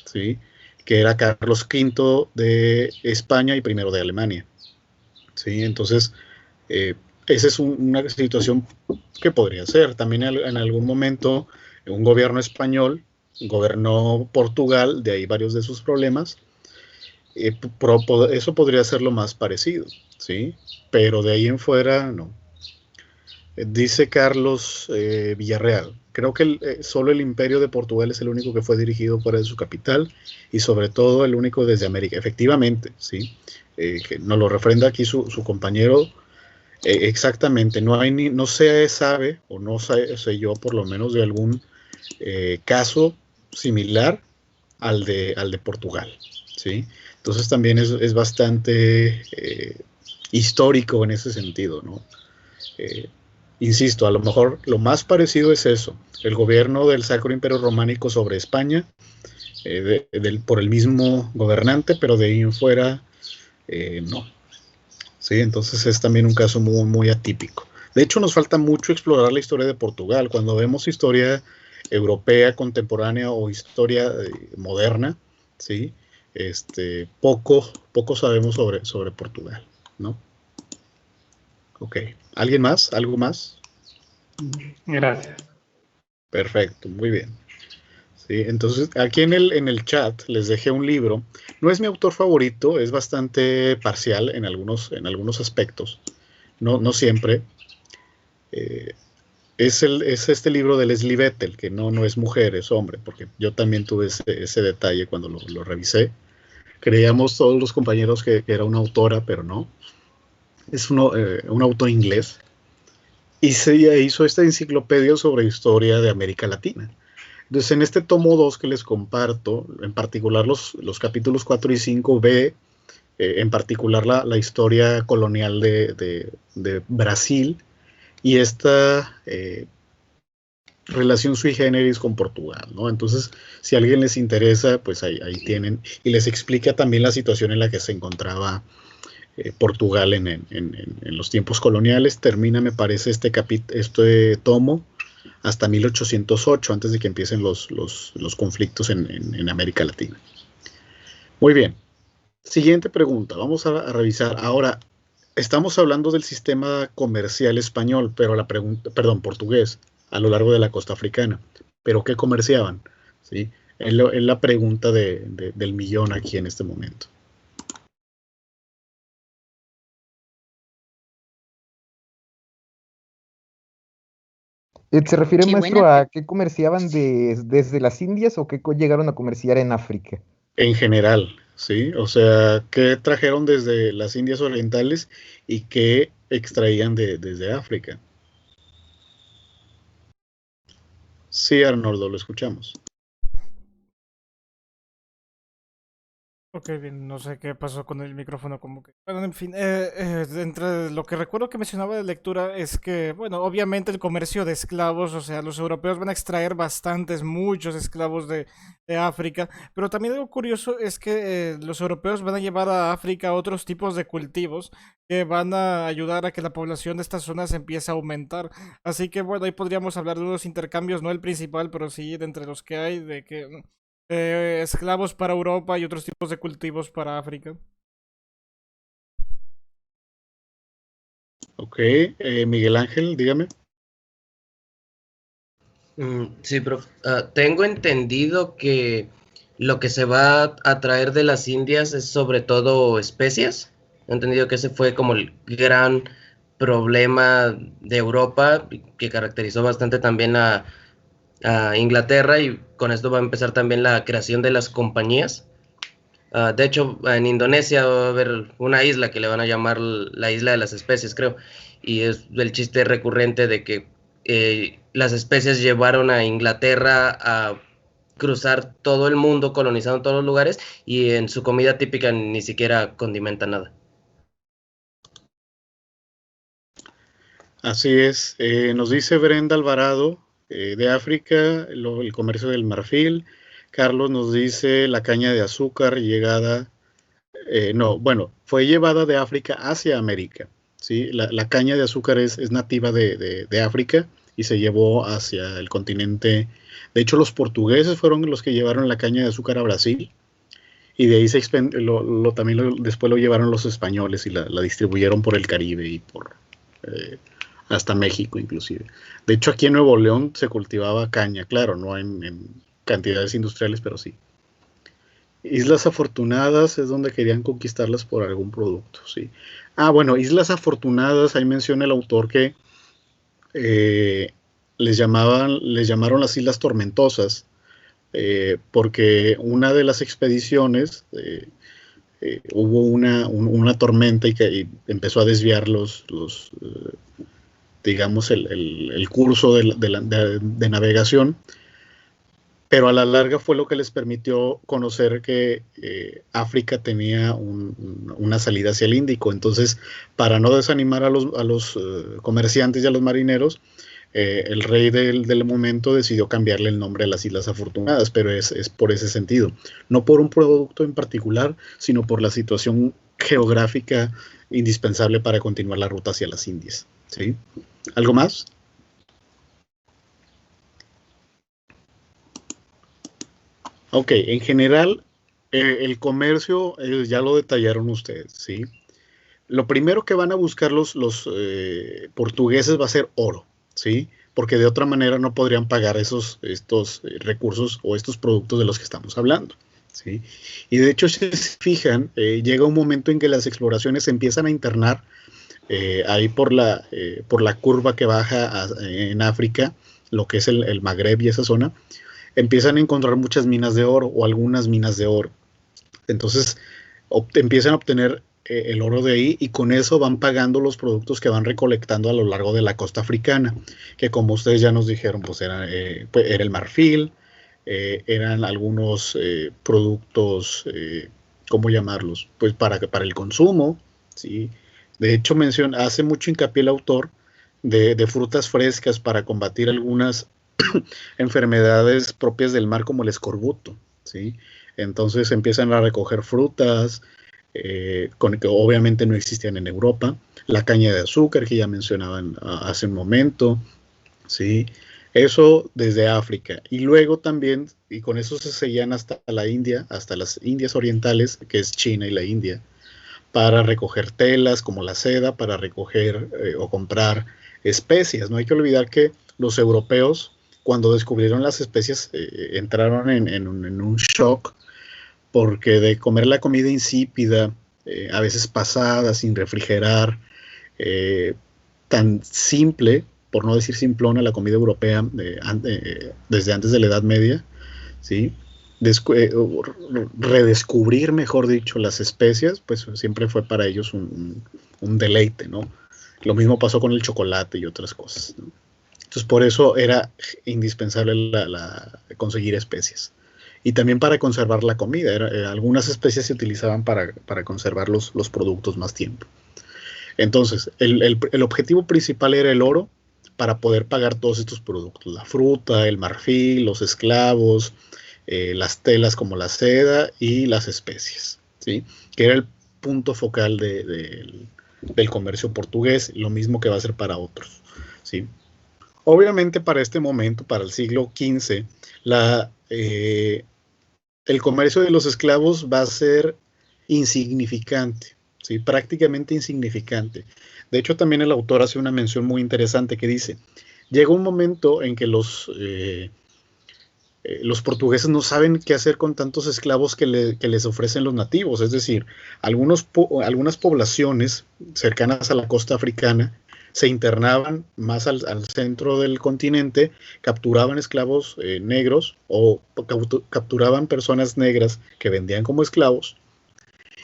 ¿sí? Que era Carlos V de España y primero de Alemania, ¿sí? Entonces, esa es una situación que podría ser. También en algún momento un gobierno español gobernó Portugal, de ahí varios de sus problemas. Eso podría ser lo más parecido, ¿sí? Pero de ahí en fuera, no. Dice Carlos Villarreal, creo que solo el Imperio de Portugal es el único que fue dirigido fuera de su capital y sobre todo el único desde América. Efectivamente, ¿sí? Que nos lo refrenda aquí su compañero. Exactamente, no se sabe, o no sé yo por lo menos de algún caso similar al de Portugal, ¿sí? Entonces también es bastante histórico en ese sentido, ¿no? Insisto, a lo mejor lo más parecido es eso, el gobierno del Sacro Imperio Románico sobre España, por el mismo gobernante, pero de ahí en fuera no. Sí, entonces es también un caso muy, muy atípico. De hecho, nos falta mucho explorar la historia de Portugal. Cuando vemos historia europea contemporánea o historia moderna, ¿sí? Poco sabemos sobre Portugal, ¿no? Ok. ¿Alguien más? ¿Algo más? Gracias. Perfecto, muy bien. Sí, entonces aquí en el chat les dejé un libro. No es mi autor favorito, es bastante parcial en algunos aspectos. No siempre. Es este libro de Leslie Vettel, que no es mujer, es hombre, porque yo también tuve ese detalle cuando lo revisé. Creíamos todos los compañeros que era una autora, pero no. Es un autor inglés. Y se hizo esta enciclopedia sobre historia de América Latina. Entonces, en este tomo 2 que les comparto, en particular los capítulos 4 y 5, ve en particular la historia colonial de Brasil y esta relación sui generis con Portugal, ¿no? Entonces, si a alguien les interesa, pues ahí tienen, y les explica también la situación en la que se encontraba Portugal en los tiempos coloniales. Termina, me parece, este tomo hasta 1808, antes de que empiecen los conflictos en América Latina. Muy bien. Siguiente pregunta. Vamos a revisar. Ahora, estamos hablando del sistema comercial español, pero portugués, a lo largo de la costa africana. ¿Pero qué comerciaban? ¿Sí? Es la pregunta del millón aquí en este momento. ¿Se refiere, Qué maestro, buena. a qué comerciaban desde las Indias o qué llegaron a comerciar en África? En general, ¿sí? O sea, ¿qué trajeron desde las Indias Orientales y qué extraían desde África? Sí, Arnoldo, lo escuchamos. Ok, bien, no sé qué pasó con el micrófono, como que... Bueno, en fin, entre lo que recuerdo que mencionaba de lectura es que, bueno, obviamente el comercio de esclavos, o sea, los europeos van a extraer muchos esclavos de África, pero también algo curioso es que los europeos van a llevar a África otros tipos de cultivos que van a ayudar a que la población de estas zonas empiece a aumentar. Así que, bueno, ahí podríamos hablar de unos intercambios, no el principal, pero sí de entre los que hay, de que esclavos para Europa y otros tipos de cultivos para África. Ok, Miguel Ángel, dígame. Sí, profe. Tengo entendido que lo que se va a traer de las Indias es sobre todo especias. He entendido que ese fue como el gran problema de Europa, que caracterizó bastante también a Inglaterra, y con esto va a empezar también la creación de las compañías. De hecho, en Indonesia va a haber una isla que le van a llamar la isla de las especies, creo. Y es el chiste recurrente de que las especies llevaron a Inglaterra a cruzar todo el mundo, colonizando todos los lugares, y en su comida típica ni siquiera condimenta nada. Así es. Nos dice Brenda Alvarado de África, el comercio del marfil. Carlos nos dice la caña de azúcar llegada, fue llevada de África hacia América. ¿Sí? La caña de azúcar es nativa de África y se llevó hacia el continente. De hecho, los portugueses fueron los que llevaron la caña de azúcar a Brasil. Y de ahí después lo llevaron los españoles y la distribuyeron por el Caribe y hasta México inclusive. De hecho, aquí en Nuevo León se cultivaba caña, claro, no en cantidades industriales, pero sí. Islas Afortunadas es donde querían conquistarlas por algún producto, sí. Islas Afortunadas, ahí menciona el autor que les llamaron las Islas Tormentosas, porque una de las expediciones hubo una tormenta y empezó a desviar digamos, el curso de navegación, pero a la larga fue lo que les permitió conocer que África tenía una salida hacia el Índico. Entonces, para no desanimar a los comerciantes y a los marineros, el rey del momento decidió cambiarle el nombre a las Islas Afortunadas, pero es por ese sentido. No por un producto en particular, sino por la situación geográfica indispensable para continuar la ruta hacia las Indias. ¿Sí? ¿Algo más? Ok, en general, el comercio ya lo detallaron ustedes, ¿sí? Lo primero que van a buscar los portugueses va a ser oro, ¿sí? Porque de otra manera no podrían pagar estos recursos o estos productos de los que estamos hablando, ¿sí? Y de hecho, si se fijan, llega un momento en que las exploraciones se empiezan a internar ahí por la curva que baja en África, lo que es el Magreb y esa zona, empiezan a encontrar muchas minas de oro o algunas minas de oro. Entonces empiezan a obtener el oro de ahí y con eso van pagando los productos que van recolectando a lo largo de la costa africana, que como ustedes ya nos dijeron, pues era el marfil, eran algunos productos, ¿cómo llamarlos? Pues para el consumo, ¿sí? De hecho, hace mucho hincapié el autor de frutas frescas para combatir algunas enfermedades propias del mar como el escorbuto, ¿sí? Entonces empiezan a recoger frutas que obviamente no existían en Europa, la caña de azúcar que ya mencionaban hace un momento, ¿sí? Eso desde África. Y luego también, y con eso se seguían hasta la India, hasta las Indias orientales, que es China y la India, para recoger telas como la seda, para recoger o comprar especias. No hay que olvidar que los europeos, cuando descubrieron las especias, entraron en un shock, porque de comer la comida insípida, a veces pasada, sin refrigerar, tan simple, por no decir simplona, la comida europea desde antes de la Edad Media, ¿sí? Redescubrir, mejor dicho, las especias, pues siempre fue para ellos un deleite, ¿no? Lo mismo pasó con el chocolate y otras cosas, ¿no? Entonces, por eso era indispensable conseguir especias. Y también para conservar la comida. Algunas especies se utilizaban para conservar los productos más tiempo. Entonces, el objetivo principal era el oro para poder pagar todos estos productos. La fruta, el marfil, los esclavos, las telas como la seda y las especies, ¿sí? Que era el punto focal del comercio portugués, lo mismo que va a ser para otros, ¿sí? Obviamente para este momento, para el siglo XV, el comercio de los esclavos va a ser insignificante, ¿sí? Prácticamente insignificante. De hecho, también el autor hace una mención muy interesante que dice, llega un momento en que los portugueses no saben qué hacer con tantos esclavos que les ofrecen los nativos. Es decir, algunas poblaciones cercanas a la costa africana se internaban más al centro del continente, capturaban esclavos negros o capturaban personas negras que vendían como esclavos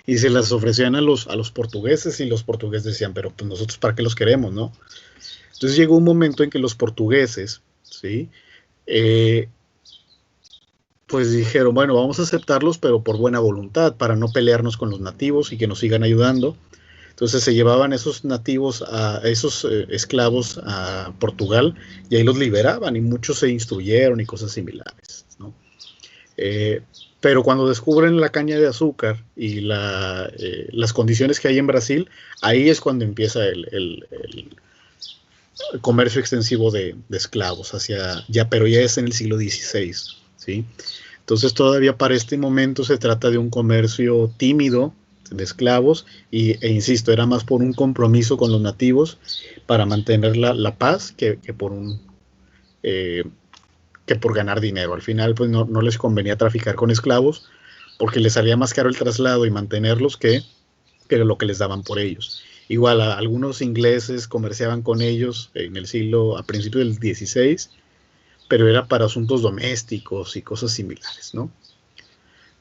y se las ofrecían a los portugueses, y los portugueses decían, pero pues nosotros para qué los queremos, ¿no? Entonces llegó un momento en que los portugueses, ¿sí? Pues dijeron, bueno, vamos a aceptarlos, pero por buena voluntad, para no pelearnos con los nativos y que nos sigan ayudando. Entonces se llevaban esos nativos, esos esclavos a Portugal y ahí los liberaban y muchos se instruyeron y cosas similares, ¿no? Pero cuando descubren la caña de azúcar y las condiciones que hay en Brasil, ahí es cuando empieza el comercio extensivo de esclavos, pero ya es en el siglo XVI, ¿sí? Entonces todavía para este momento se trata de un comercio tímido de esclavos e insisto, era más por un compromiso con los nativos para mantener la paz que por ganar dinero. Al final pues no les convenía traficar con esclavos porque les salía más caro el traslado y mantenerlos que lo que les daban por ellos. Igual algunos ingleses comerciaban con ellos a principios del XVI, pero era para asuntos domésticos y cosas similares, ¿no?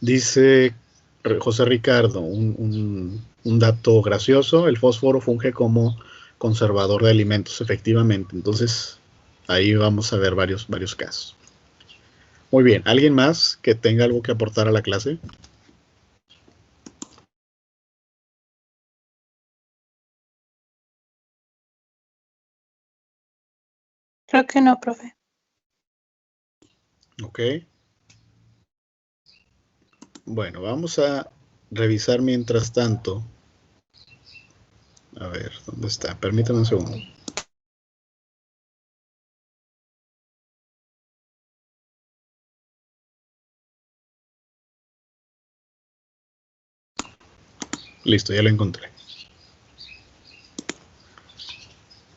Dice José Ricardo, un dato gracioso: el fósforo funge como conservador de alimentos, efectivamente. Entonces ahí vamos a ver varios casos. Muy bien, ¿alguien más que tenga algo que aportar a la clase? Creo que no, profe. Ok. Bueno, vamos a revisar mientras tanto. A ver, ¿dónde está? Permítame un segundo. Listo, ya lo encontré.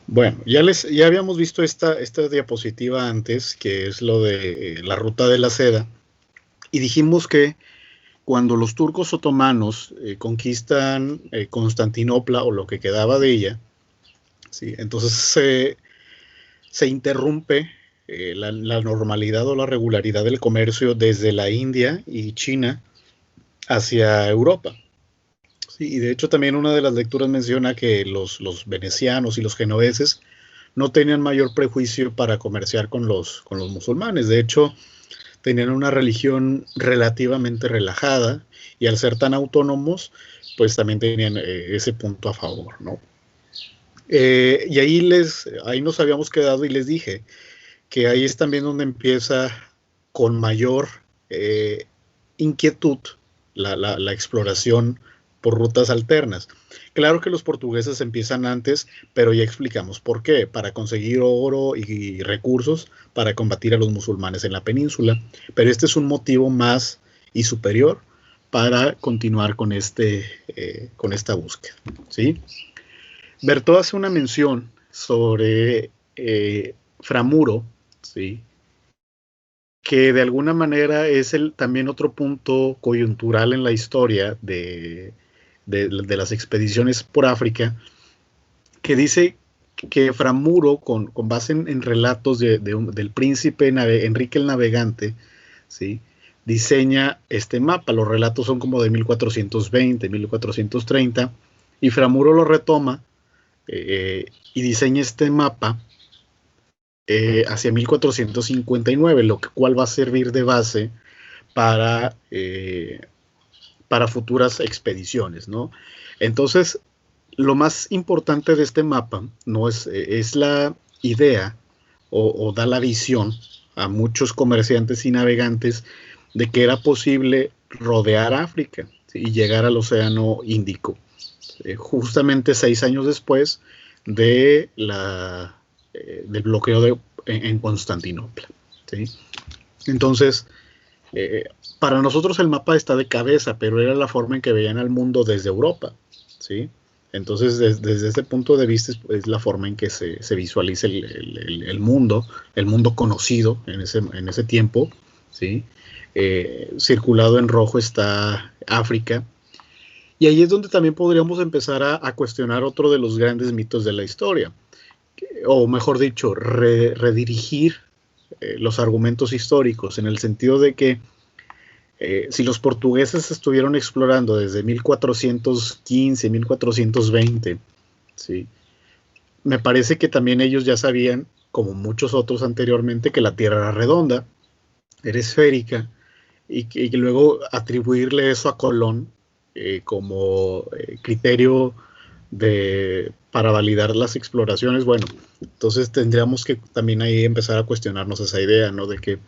Bueno, ya habíamos visto esta diapositiva antes, que es lo de la ruta de la seda, y dijimos que cuando los turcos otomanos conquistan Constantinopla o lo que quedaba de ella, ¿sí? Entonces se interrumpe la normalidad o la regularidad del comercio desde la India y China hacia Europa. Sí, y de hecho también una de las lecturas menciona que los venecianos y los genoveses no tenían mayor prejuicio para comerciar con los musulmanes. De hecho, tenían una religión relativamente relajada y al ser tan autónomos, pues también tenían ese punto a favor, ¿no? Y ahí nos habíamos quedado y les dije que ahí es también donde empieza con mayor inquietud la exploración por rutas alternas. Claro que los portugueses empiezan antes, pero ya explicamos por qué: para conseguir oro y recursos para combatir a los musulmanes en la península. Pero este es un motivo más y superior para continuar con esta búsqueda, ¿sí? Bertó hace una mención sobre Framuro, ¿sí?, que de alguna manera es también otro punto coyuntural en la historia de las expediciones por África, que dice que Framuro, con base en relatos del príncipe Enrique el Navegante, ¿sí?, diseña este mapa. Los relatos son como de 1420, 1430, y Framuro lo retoma y diseña este mapa hacia 1459, lo cual va a servir de base para futuras expediciones, ¿no? Entonces, lo más importante de este mapa no es la idea o da la visión a muchos comerciantes y navegantes de que era posible rodear África, ¿sí?, y llegar al Océano Índico, justamente 6 años después del bloqueo en Constantinopla, ¿sí? Entonces, para nosotros el mapa está de cabeza, pero era la forma en que veían al mundo desde Europa, ¿sí? Entonces, desde ese punto de vista es la forma en que se visualiza el mundo conocido en ese tiempo, ¿sí? Circulado en rojo está África, y ahí es donde también podríamos empezar a cuestionar otro de los grandes mitos de la historia, o mejor dicho, redirigir los argumentos históricos, en el sentido de que si los portugueses estuvieron explorando desde 1415, 1420, ¿sí?, me parece que también ellos ya sabían, como muchos otros anteriormente, que la Tierra era redonda, era esférica, y que luego atribuirle eso a Colón como criterio para validar las exploraciones. Bueno, entonces tendríamos que también ahí empezar a cuestionarnos esa idea, ¿no? De que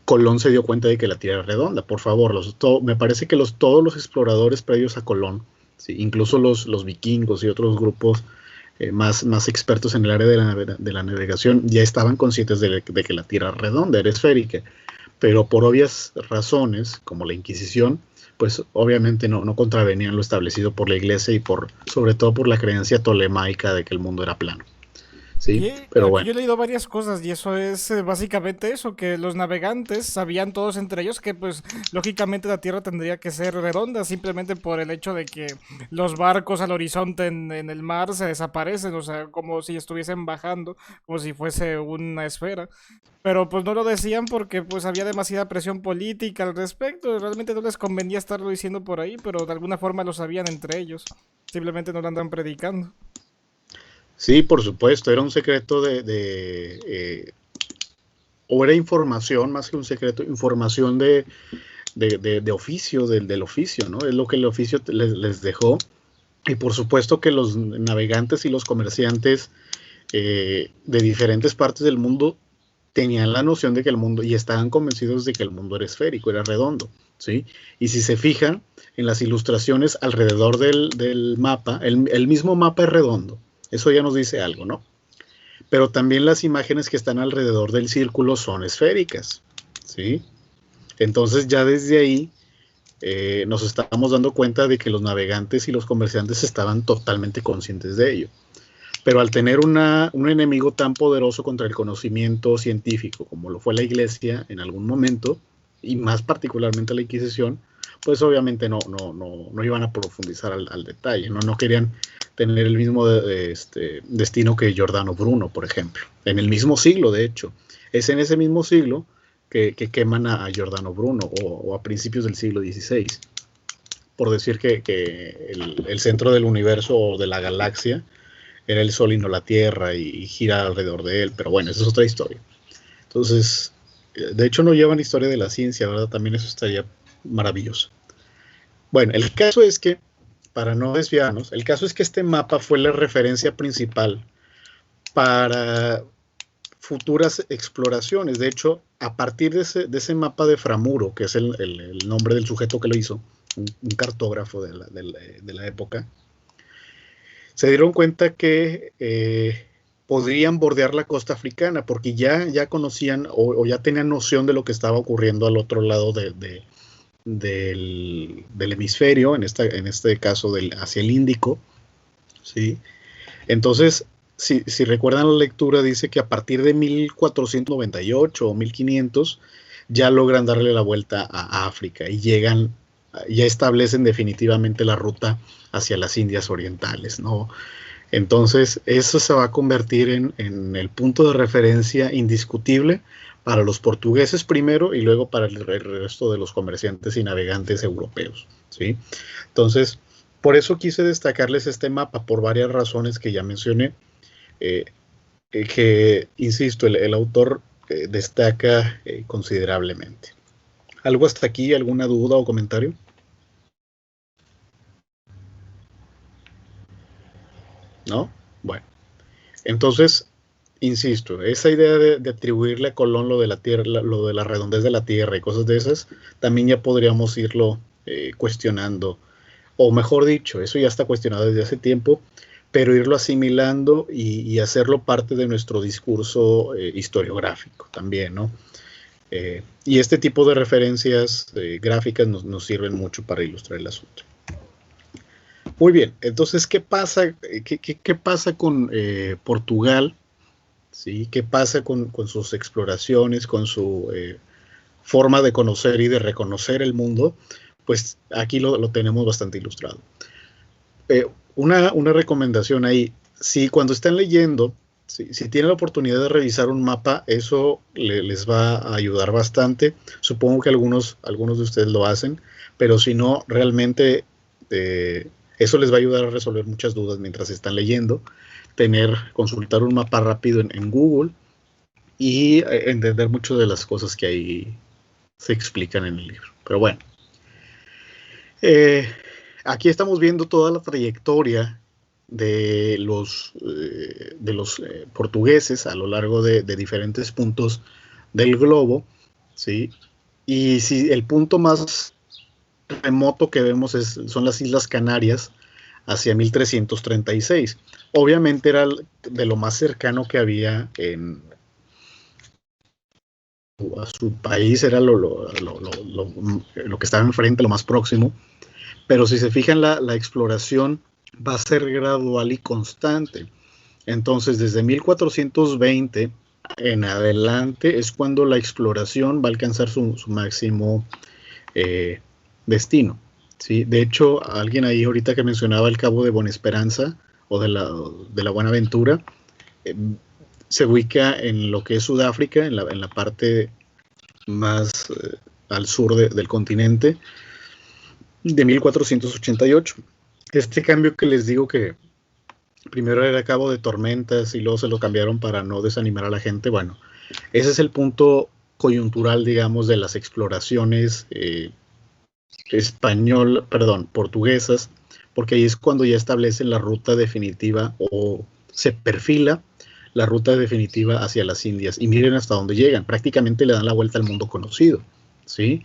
Colón se dio cuenta de que la Tierra es redonda. Por favor, me parece que todos los exploradores previos a Colón, ¿sí? Incluso los vikingos y otros grupos más expertos en el área de la navegación, ya estaban conscientes de que la Tierra es redonda, era esférica, pero por obvias razones, como la Inquisición, pues obviamente no contravenían lo establecido por la Iglesia y sobre todo por la creencia tolemaica de que el mundo era plano. Sí, pero aquí bueno. yo he leído varias cosas y eso es básicamente eso, que los navegantes sabían todos entre ellos que pues lógicamente la Tierra tendría que ser redonda simplemente por el hecho de que los barcos al horizonte en el mar se desaparecen, o sea, como si estuviesen bajando, como si fuese una esfera. Pero pues no lo decían porque pues había demasiada presión política al respecto, realmente no les convenía estarlo diciendo por ahí, pero de alguna forma lo sabían entre ellos, simplemente no lo andan predicando. Sí, por supuesto, era un secreto o era información, más que un secreto, información de oficio, del oficio, ¿no? Es lo que el oficio les dejó. Y por supuesto que los navegantes y los comerciantes de diferentes partes del mundo tenían la noción de que el mundo, y estaban convencidos de que el mundo era esférico, era redondo, ¿sí? Y si se fijan en las ilustraciones alrededor del mapa, el mismo mapa es redondo. Eso ya nos dice algo, ¿no? Pero también las imágenes que están alrededor del círculo son esféricas, ¿sí? Entonces ya desde ahí nos estamos dando cuenta de que los navegantes y los comerciantes estaban totalmente conscientes de ello. Pero al tener un enemigo tan poderoso contra el conocimiento científico como lo fue la Iglesia en algún momento, y más particularmente la Inquisición, pues obviamente no iban a profundizar al detalle, no querían tener el mismo destino que Giordano Bruno, por ejemplo. En el mismo siglo, de hecho. Es en ese mismo siglo que queman a Giordano Bruno, o a principios del siglo XVI. Por decir que el centro del universo o de la galaxia era el Sol y no la Tierra, y gira alrededor de él. Pero bueno, esa es otra historia. Entonces, de hecho no llevan historia de la ciencia, ¿verdad? También eso estaría maravilloso. Bueno, el caso es que, para no desviarnos, el caso es que este mapa fue la referencia principal para futuras exploraciones. De hecho, a partir de ese mapa de Framuro, que es el nombre del sujeto que lo hizo, un cartógrafo de la época, se dieron cuenta que podrían bordear la costa africana, porque ya conocían o ya tenían noción de lo que estaba ocurriendo al otro lado del hemisferio, en este caso hacia el Índico, ¿sí? Entonces, si recuerdan la lectura, dice que a partir de 1498 o 1500 ya logran darle la vuelta a África y ya establecen definitivamente la ruta hacia las Indias Orientales, ¿no? Entonces, eso se va a convertir en el punto de referencia indiscutible para los portugueses primero y luego para el resto de los comerciantes y navegantes europeos, ¿sí? Entonces, por eso quise destacarles este mapa, por varias razones que ya mencioné, que, insisto, el autor destaca considerablemente. ¿Algo hasta aquí? ¿Alguna duda o comentario? ¿No? Bueno, entonces, insisto, esa idea de atribuirle a Colón lo de la Tierra, lo de la redondez de la Tierra y cosas de esas, también ya podríamos irlo cuestionando, o mejor dicho, eso ya está cuestionado desde hace tiempo, pero irlo asimilando y hacerlo parte de nuestro discurso historiográfico también, ¿no? Y este tipo de referencias gráficas nos sirven mucho para ilustrar el asunto. Muy bien, entonces, ¿qué pasa con Portugal? ¿Sí? ¿Qué pasa con sus exploraciones, con su forma de conocer y de reconocer el mundo? Pues aquí lo tenemos bastante ilustrado. Una recomendación ahí, si cuando están leyendo, si tienen la oportunidad de revisar un mapa, eso les va a ayudar bastante. Supongo que algunos de ustedes lo hacen, pero si no, realmente eso les va a ayudar a resolver muchas dudas mientras están leyendo. Consultar un mapa rápido en Google y entender mucho de las cosas que ahí se explican en el libro. Pero bueno, aquí estamos viendo toda la trayectoria de los portugueses a lo largo de diferentes puntos del globo, ¿sí? Y si el punto más remoto que vemos son las Islas Canarias hacia 1336. Obviamente era de lo más cercano que había a su país, era lo que estaba enfrente, lo más próximo. Pero si se fijan, la exploración va a ser gradual y constante. Entonces, desde 1420 en adelante es cuando la exploración va a alcanzar su máximo destino, ¿sí? De hecho, alguien ahí ahorita que mencionaba el Cabo de Buena-Esperanza o de la Buenaventura, se ubica en lo que es Sudáfrica, en la parte más al sur del continente, de 1488. Este cambio que les digo que primero era Cabo de Tormentas y luego se lo cambiaron para no desanimar a la gente, bueno, ese es el punto coyuntural, digamos, de las exploraciones portuguesas, porque ahí es cuando ya establecen la ruta definitiva o se perfila la ruta definitiva hacia las Indias. Y miren hasta dónde llegan, prácticamente le dan la vuelta al mundo conocido, ¿sí?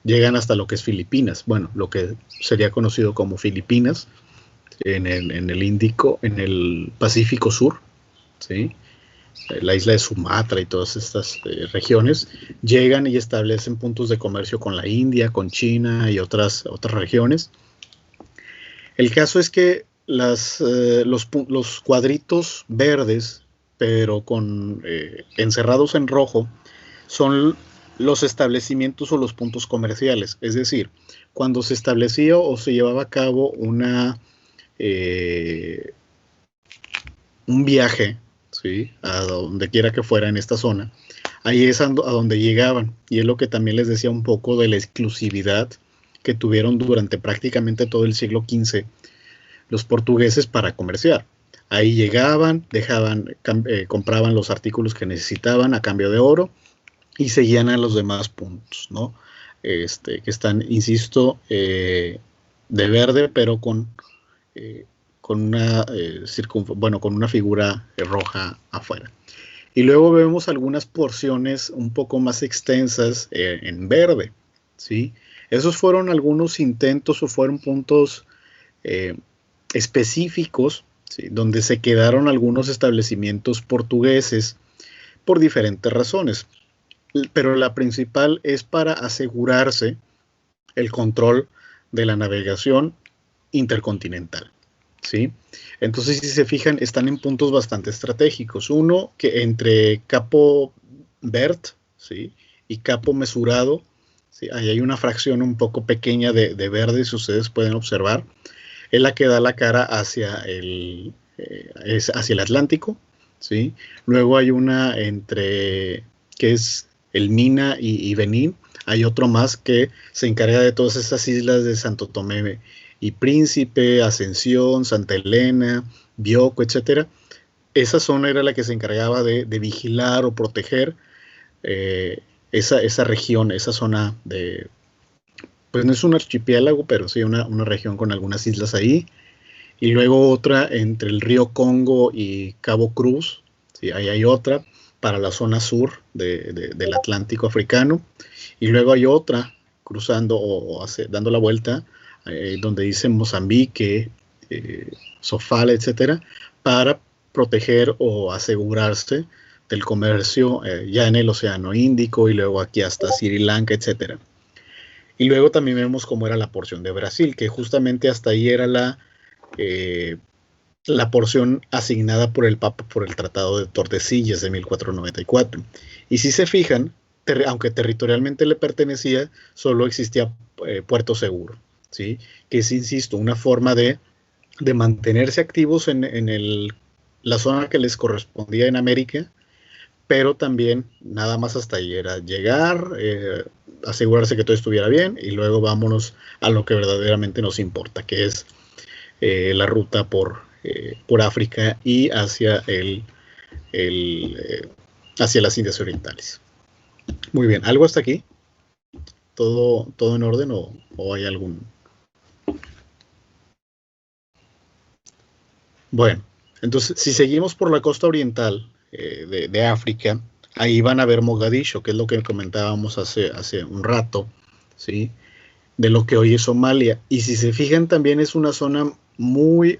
Llegan hasta lo que es Filipinas, bueno, lo que sería conocido como Filipinas, en el Índico, en el Pacífico Sur, ¿sí? La isla de Sumatra y todas estas regiones, llegan y establecen puntos de comercio con la India, con China y otras regiones. El caso es que los cuadritos verdes, pero encerrados en rojo, son los establecimientos o los puntos comerciales. Es decir, cuando se establecía o se llevaba a cabo un viaje, ¿sí?, a donde quiera que fuera en esta zona, ahí es a donde llegaban, y es lo que también les decía un poco de la exclusividad que tuvieron durante prácticamente todo el siglo XV los portugueses para comerciar. Ahí llegaban, compraban los artículos que necesitaban a cambio de oro y seguían a los demás puntos, ¿no? Que están, insisto, de verde, pero con una figura roja afuera. Y luego vemos algunas porciones un poco más extensas en verde, ¿sí? Esos fueron algunos intentos o fueron puntos específicos, ¿sí?, donde se quedaron algunos establecimientos portugueses por diferentes razones. Pero la principal es para asegurarse el control de la navegación intercontinental, ¿sí? Entonces, si se fijan, están en puntos bastante estratégicos. Uno, que entre Capo Verde, ¿sí?, y Capo Mesurado, ¿sí?, ahí hay una fracción un poco pequeña de verde, si ustedes pueden observar, es la que da la cara hacia el Atlántico, ¿sí? Luego hay una que es el Mina y Benín. Hay otro más que se encarga de todas estas islas de Santo Tomé y Príncipe, Ascensión, Santa Elena, Bioko, etc. Esa zona era la que se encargaba de vigilar o proteger esa región, esa zona pues no es un archipiélago, pero sí una región con algunas islas ahí. Y luego otra entre el río Congo y Cabo Cruz, ¿sí? Ahí hay otra para la zona sur del Atlántico africano. Y luego hay otra cruzando dando la vuelta, donde dice Mozambique, Sofala, etcétera, para proteger o asegurarse del comercio ya en el Océano Índico y luego aquí hasta Sri Lanka, etcétera. Y luego también vemos cómo era la porción de Brasil, que justamente hasta ahí era la porción asignada por el Papa por el Tratado de Tordesillas de 1494. Y si se fijan, aunque territorialmente le pertenecía, solo existía Puerto Seguro, ¿sí?, que es, insisto, una forma de mantenerse activos en la zona que les correspondía en América, pero también nada más hasta ahí era llegar, asegurarse que todo estuviera bien y luego vámonos a lo que verdaderamente nos importa, que es la ruta por África y hacia hacia las Indias Orientales. Muy bien, ¿algo hasta aquí? ¿Todo en orden o hay algún? Bueno, entonces si seguimos por la costa oriental de África, ahí van a ver Mogadiscio, que es lo que comentábamos hace un rato, ¿sí? De lo que hoy es Somalia. Y si se fijan, también es una zona muy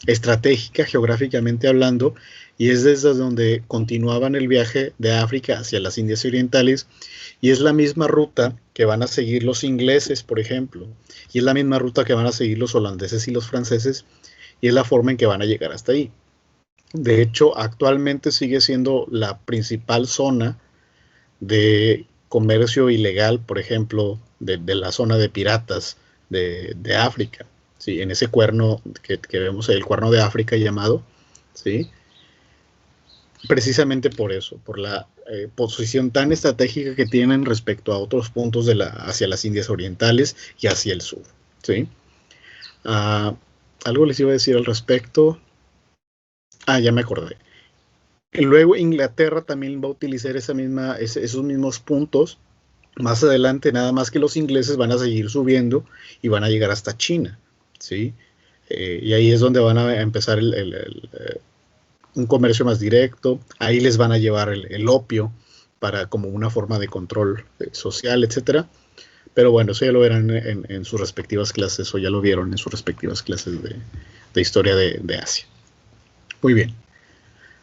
estratégica, geográficamente hablando, y es desde donde continuaban el viaje de África hacia las Indias Orientales, y es la misma ruta que van a seguir los ingleses, por ejemplo, y es la misma ruta que van a seguir los holandeses y los franceses, y es la forma en que van a llegar hasta ahí. De hecho, actualmente sigue siendo la principal zona de comercio ilegal, por ejemplo, de la zona de piratas de África, ¿sí? En ese cuerno que vemos, el cuerno de África llamado, ¿sí? Precisamente por eso, por la posición tan estratégica que tienen respecto a otros puntos hacia las Indias Orientales y hacia el sur, ¿sí? Algo les iba a decir al respecto. Ya me acordé. Y luego Inglaterra también va a utilizar esos mismos puntos más adelante, nada más que los ingleses van a seguir subiendo y van a llegar hasta China, ¿sí? Y ahí es donde van a empezar un comercio más directo. Ahí les van a llevar el opio como una forma de control social, etcétera. Pero bueno, eso ya lo verán en sus respectivas clases, o ya lo vieron en sus respectivas clases de historia de Asia. Muy bien.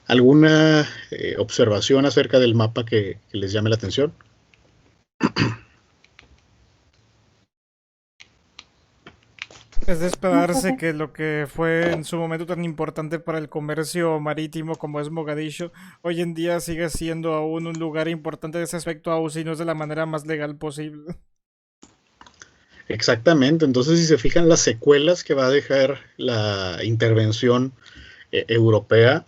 ¿Alguna observación acerca del mapa que les llame la atención? Es de esperarse que lo que fue en su momento tan importante para el comercio marítimo como es Mogadiscio, hoy en día sigue siendo aún un lugar importante de ese aspecto, aún si no es de la manera más legal posible. Exactamente. Entonces, si se fijan las secuelas que va a dejar la intervención europea,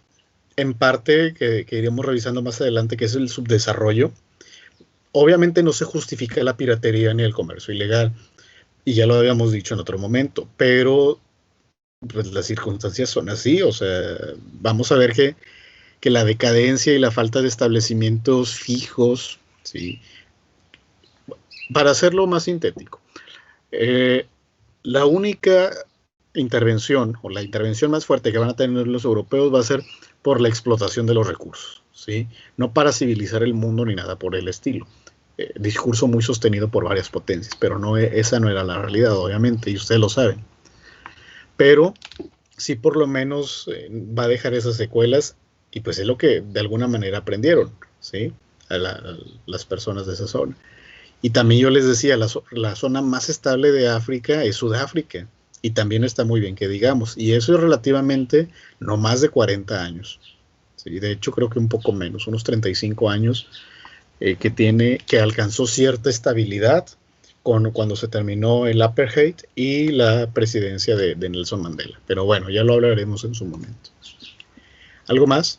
en parte que iremos revisando más adelante, que es el subdesarrollo, obviamente no se justifica la piratería ni el comercio ilegal, y ya lo habíamos dicho en otro momento, pero pues las circunstancias son así. O sea, vamos a ver que la decadencia y la falta de establecimientos fijos, ¿sí? Para hacerlo más sintético, la única intervención, o la intervención más fuerte que van a tener los europeos, va a ser por la explotación de los recursos, ¿sí? No para civilizar el mundo ni nada por el estilo. Discurso muy sostenido por varias potencias, pero esa no era la realidad, obviamente, y ustedes lo saben. Pero sí, por lo menos va a dejar esas secuelas, y pues es lo que de alguna manera aprendieron, ¿sí? A las personas de esa zona. Y también yo les decía, la zona más estable de África es Sudáfrica, y también está muy bien que digamos, y eso es relativamente no más de 40 años, ¿sí? De hecho creo que un poco menos, unos 35 años, que alcanzó cierta estabilidad cuando se terminó el apartheid y la presidencia de Nelson Mandela. Pero bueno, ya lo hablaremos en su momento. ¿Algo más?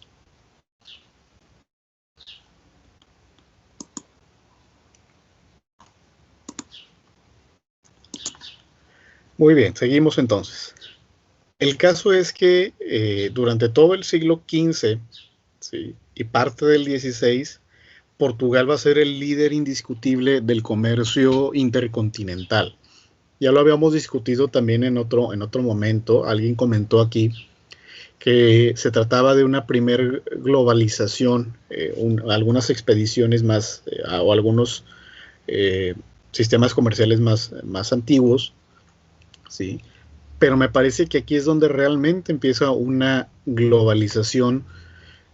Muy bien, seguimos entonces. El caso es que durante todo el siglo XV, ¿sí? Y parte del XVI, Portugal va a ser el líder indiscutible del comercio intercontinental. Ya lo habíamos discutido también en otro momento. Alguien comentó aquí que se trataba de una primer globalización, algunas expediciones más o algunos sistemas comerciales más antiguos, ¿sí? Pero me parece que aquí es donde realmente empieza una globalización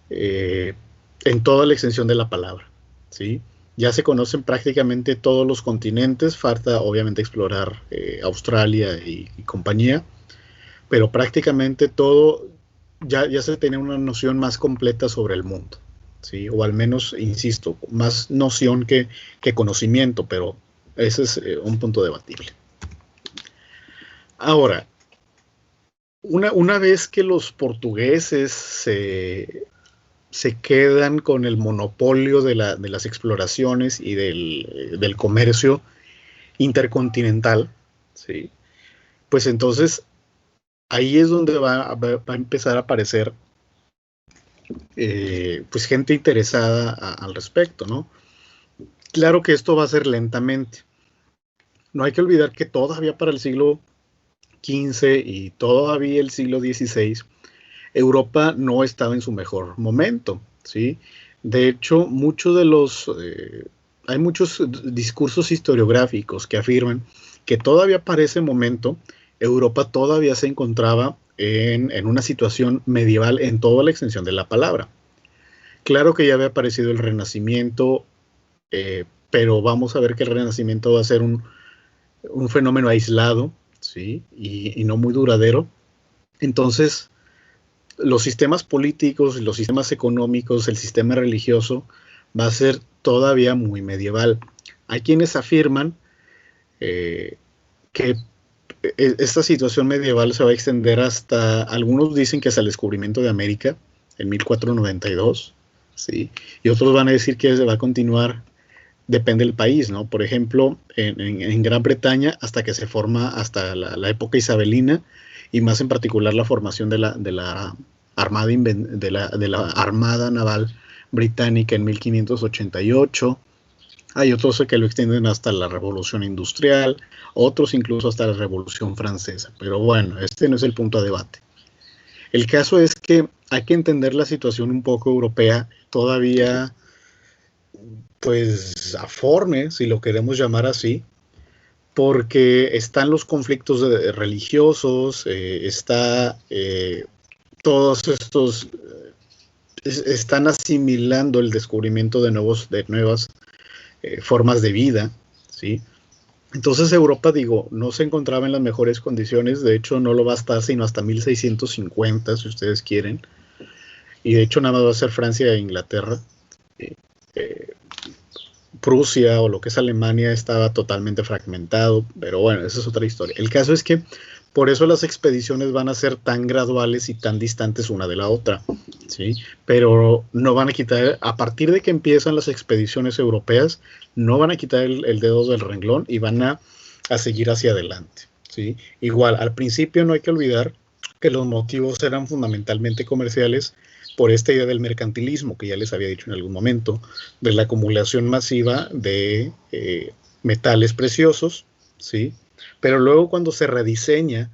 en toda la extensión de la palabra, ¿sí? Ya se conocen prácticamente todos los continentes, falta obviamente explorar Australia y compañía, pero prácticamente todo ya se tiene una noción más completa sobre el mundo, ¿sí? O al menos, insisto, más noción que conocimiento, pero ese es un punto debatible. Ahora, una vez que los portugueses se quedan con el monopolio de las exploraciones y del comercio intercontinental, ¿sí? Pues entonces ahí es donde va a empezar a aparecer pues gente interesada al respecto, ¿no? Claro que esto va a ser lentamente. No hay que olvidar que todavía para el siglo XV y todavía el siglo XVI, Europa no estaba en su mejor momento, ¿sí? De hecho, hay muchos discursos historiográficos que afirman que todavía para ese momento Europa todavía se encontraba en una situación medieval en toda la extensión de la palabra. Claro que ya había aparecido el Renacimiento, pero vamos a ver que el Renacimiento va a ser un fenómeno aislado, ¿sí? Y no muy duradero. Entonces, los sistemas políticos, los sistemas económicos, el sistema religioso va a ser todavía muy medieval. Hay quienes afirman que esta situación medieval se va a extender algunos dicen que hasta el descubrimiento de América en 1492, ¿sí? Y otros van a decir que se va a continuar, depende del país, ¿no? Por ejemplo, en Gran Bretaña hasta que se forma, hasta la época isabelina, y más en particular la formación de la Armada Naval Británica en 1588. Hay otros que lo extienden hasta la Revolución Industrial, otros incluso hasta la Revolución Francesa. Pero bueno, este no es el punto a debate. El caso es que hay que entender la situación un poco europea, todavía pues aforme, si lo queremos llamar así, porque están los conflictos religiosos, todos estos están asimilando el descubrimiento de nuevas formas de vida, ¿sí? Entonces Europa, no se encontraba en las mejores condiciones, de hecho no lo va a estar sino hasta 1650, si ustedes quieren, y de hecho nada más va a ser Francia e Inglaterra. Prusia o lo que es Alemania estaba totalmente fragmentado, pero bueno, esa es otra historia. El caso es que por eso las expediciones van a ser tan graduales y tan distantes una de la otra, ¿sí? Pero no van a quitar, a partir de que empiezan las expediciones europeas, no van a quitar el dedo del renglón y van a seguir hacia adelante, ¿sí? Igual, al principio no hay que olvidar que los motivos eran fundamentalmente comerciales por esta idea del mercantilismo, que ya les había dicho en algún momento, de la acumulación masiva de metales preciosos, ¿sí? Pero luego cuando se rediseña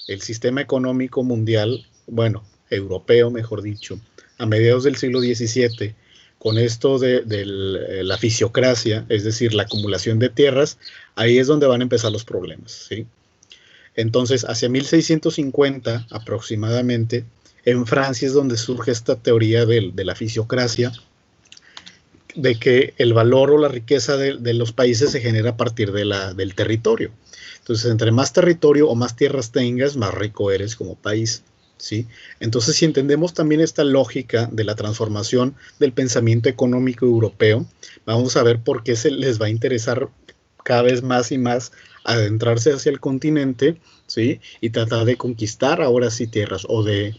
el sistema económico mundial, europeo mejor dicho, a mediados del siglo XVII, con esto de la fisiocracia, es decir, la acumulación de tierras, ahí es donde van a empezar los problemas, ¿sí? Entonces, hacia 1650 aproximadamente, en Francia es donde surge esta teoría de la fisiocracia, de que el valor o la riqueza de los países se genera a partir del territorio. Entonces, entre más territorio o más tierras tengas, más rico eres como país, ¿sí? Entonces, si entendemos también esta lógica de la transformación del pensamiento económico europeo, vamos a ver por qué se les va a interesar cada vez más y más adentrarse hacia el continente, ¿sí? Y tratar de conquistar ahora sí tierras o de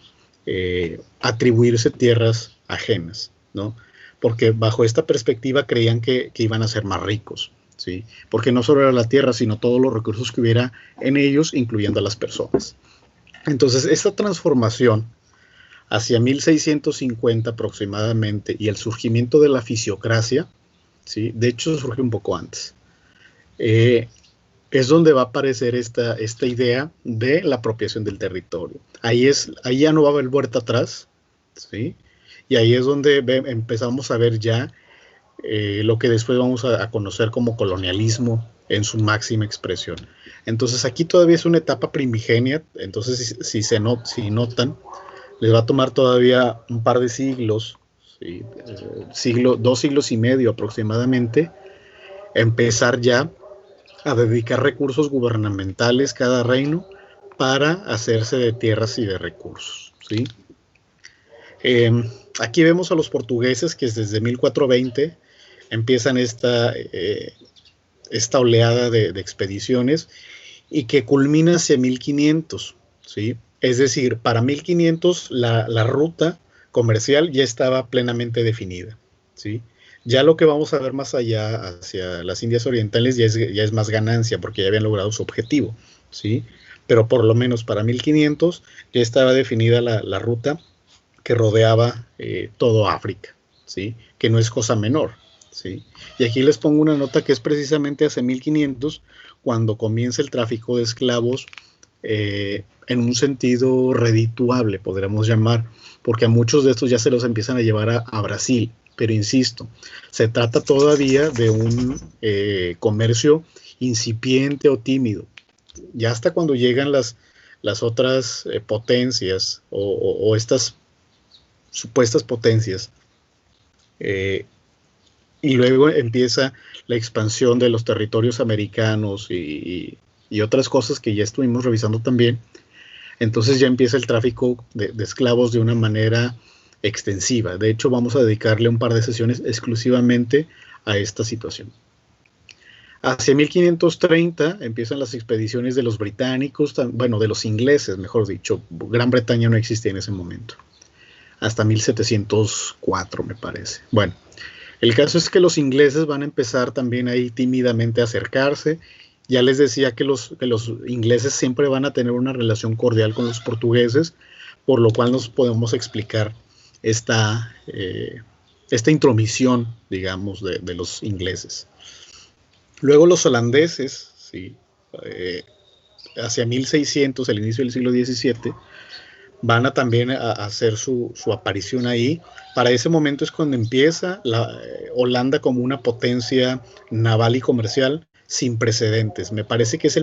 atribuirse tierras ajenas, ¿no? Porque bajo esta perspectiva creían que iban a ser más ricos, ¿sí? Porque no solo era la tierra, sino todos los recursos que hubiera en ellos, incluyendo a las personas. Entonces, esta transformación hacia 1650 aproximadamente y el surgimiento de la fisiocracia, ¿sí? De hecho, surge un poco antes. Es donde va a aparecer esta idea de la apropiación del territorio. Ahí ya no va a haber vuelta atrás, ¿sí? Y ahí es donde empezamos a ver ya lo que después vamos a conocer como colonialismo en su máxima expresión. Entonces aquí todavía es una etapa primigenia, entonces si notan, les va a tomar todavía un par de siglos, ¿sí? 2 siglos y medio aproximadamente, empezar ya a dedicar recursos gubernamentales cada reino para hacerse de tierras y de recursos, ¿sí? Aquí vemos a los portugueses que desde 1420 empiezan esta oleada de expediciones y que culmina hacia 1500, ¿sí? Es decir, para 1500 la ruta comercial ya estaba plenamente definida, ¿sí? Ya lo que vamos a ver más allá, hacia las Indias Orientales, ya es más ganancia, porque ya habían logrado su objetivo, ¿sí? Pero por lo menos para 1500 ya estaba definida la ruta que rodeaba todo África, ¿sí? Que no es cosa menor, ¿sí? Y aquí les pongo una nota que es precisamente hacia 1500, cuando comienza el tráfico de esclavos en un sentido redituable, podríamos llamar, porque a muchos de estos ya se los empiezan a llevar a Brasil. Pero insisto, se trata todavía de un comercio incipiente o tímido. Ya hasta cuando llegan las otras potencias o estas supuestas potencias, y luego empieza la expansión de los territorios americanos y otras cosas que ya estuvimos revisando también, entonces ya empieza el tráfico de esclavos de una manera extensiva. De hecho, vamos a dedicarle un par de sesiones exclusivamente a esta situación. Hacia 1530 empiezan las expediciones de los británicos, bueno, de los ingleses, mejor dicho. Gran Bretaña no existía en ese momento. Hasta 1704, me parece. Bueno, el caso es que los ingleses van a empezar también ahí tímidamente a acercarse. Ya les decía que los ingleses siempre van a tener una relación cordial con los portugueses, por lo cual nos podemos explicar esta intromisión, digamos, de los ingleses. Luego los holandeses, ¿sí? Hacia 1600, el inicio del siglo XVII, van a también a hacer su aparición ahí. Para ese momento es cuando empieza Holanda como una potencia naval y comercial sin precedentes. Me parece que es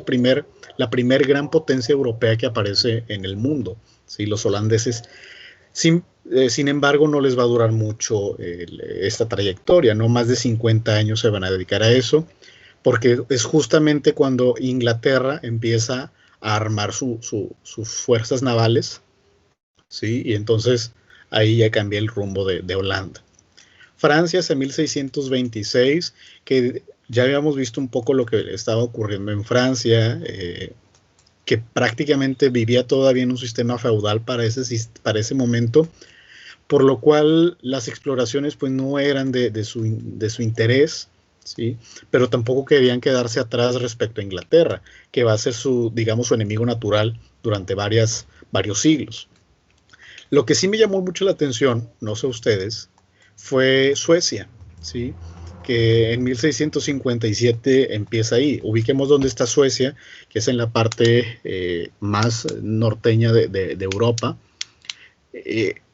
la primer gran potencia europea que aparece en el mundo, ¿sí? Los holandeses, sin embargo, no les va a durar mucho esta trayectoria, no más de 50 años se van a dedicar a eso, porque es justamente cuando Inglaterra empieza a armar sus fuerzas navales, ¿sí? Y entonces ahí ya cambia el rumbo de Holanda. Francia hacia 1626, que ya habíamos visto un poco lo que estaba ocurriendo en Francia, que prácticamente vivía todavía en un sistema feudal para ese momento, por lo cual las exploraciones pues no eran de su interés, ¿sí? Pero tampoco querían quedarse atrás respecto a Inglaterra, que va a ser su enemigo natural durante varios siglos. Lo que sí me llamó mucho la atención, no sé ustedes, fue Suecia, ¿sí? Que en 1657 empieza ahí. Ubiquemos dónde está Suecia, que es en la parte más norteña de Europa.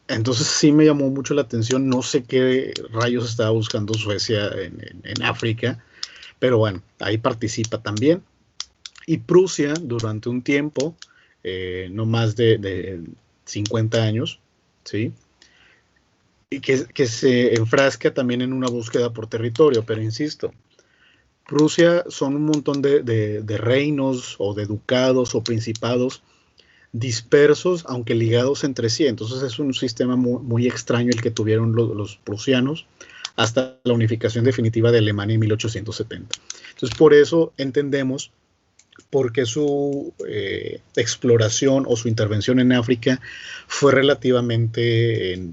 Entonces sí me llamó mucho la atención. No sé qué rayos estaba buscando Suecia en África, pero bueno, ahí participa también. Y Prusia, durante un tiempo, no más de 50 años, ¿sí? Y que se enfrasca también en una búsqueda por territorio, pero insisto, Prusia son un montón de reinos o de ducados o principados dispersos, aunque ligados entre sí. Entonces es un sistema muy extraño el que tuvieron los prusianos hasta la unificación definitiva de Alemania en 1870. Entonces por eso entendemos por qué su exploración o su intervención en África fue relativamente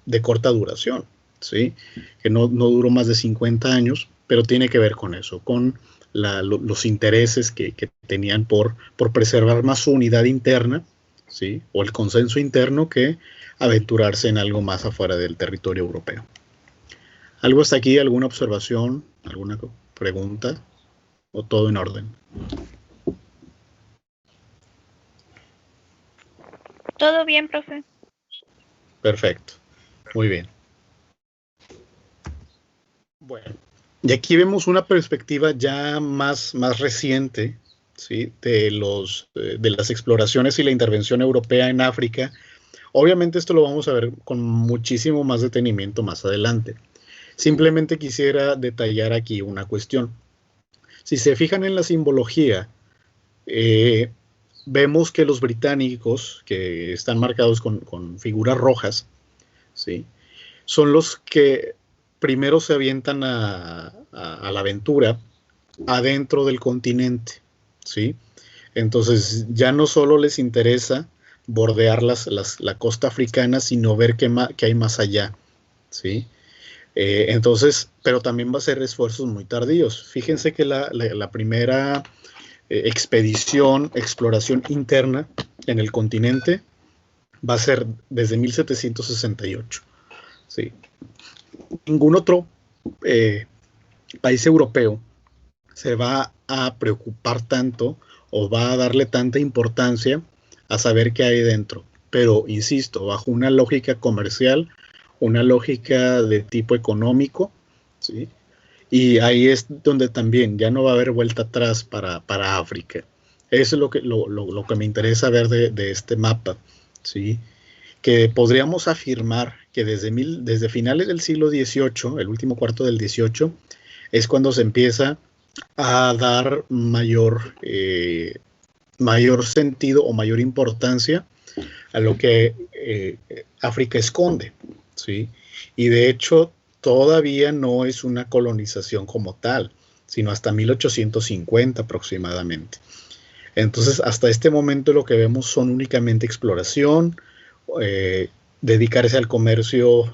de corta duración, ¿sí? Que no duró más de 50 años, pero tiene que ver con eso, con los intereses que tenían por preservar más su unidad interna, ¿sí? O el consenso interno, que aventurarse en algo más afuera del territorio europeo. ¿Algo hasta aquí? ¿Alguna observación? ¿Alguna pregunta? ¿O todo en orden? Todo bien, profe. Perfecto. Muy bien. Bueno, y aquí vemos una perspectiva ya más reciente, ¿sí? De las exploraciones y la intervención europea en África. Obviamente esto lo vamos a ver con muchísimo más detenimiento más adelante. Simplemente quisiera detallar aquí una cuestión. Si se fijan en la simbología, vemos que los británicos, que están marcados con figuras rojas, ¿sí? Son los que primero se avientan a la aventura adentro del continente, ¿sí? Entonces ya no solo les interesa bordear la costa africana, sino ver qué hay más allá, ¿sí? Entonces, pero también va a ser esfuerzos muy tardíos. Fíjense que la primera exploración interna en el continente va a ser desde 1768. ¿Sí? Ningún otro país europeo se va a preocupar tanto o va a darle tanta importancia a saber qué hay dentro. Pero, insisto, bajo una lógica comercial, una lógica de tipo económico, ¿sí? Y ahí es donde también ya no va a haber vuelta atrás para África. Eso es lo que me interesa ver de este mapa, ¿sí? Que podríamos afirmar que desde finales del siglo XVIII, el último cuarto del XVIII, es cuando se empieza a dar mayor sentido o mayor importancia a lo que África esconde, ¿sí? Y de hecho todavía no es una colonización como tal, sino hasta 1850 aproximadamente. Entonces, hasta este momento lo que vemos son únicamente exploración, dedicarse al comercio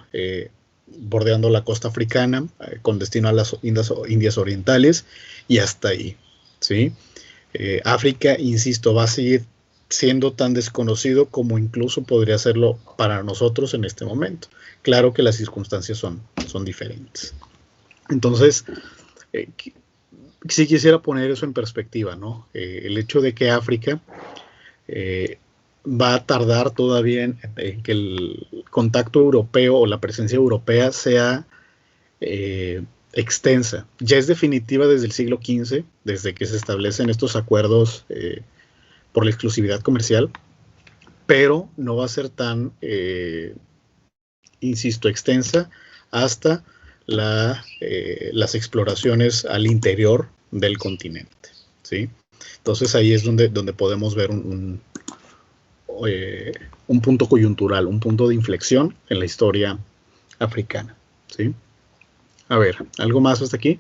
bordeando la costa africana con destino a las Indias Orientales y hasta ahí, ¿sí? África, insisto, va a seguir siendo tan desconocido como incluso podría serlo para nosotros en este momento. Claro que las circunstancias son diferentes. Entonces, sí quisiera poner eso en perspectiva, ¿no? El hecho de que África va a tardar todavía en que el contacto europeo o la presencia europea sea extensa. Ya es definitiva desde el siglo XV, desde que se establecen estos acuerdos por la exclusividad comercial, pero no va a ser tan, insisto, extensa hasta las exploraciones al interior del continente, ¿sí? Entonces ahí es donde podemos ver un punto coyuntural, un punto de inflexión en la historia africana, ¿sí? A ver, ¿algo más hasta aquí?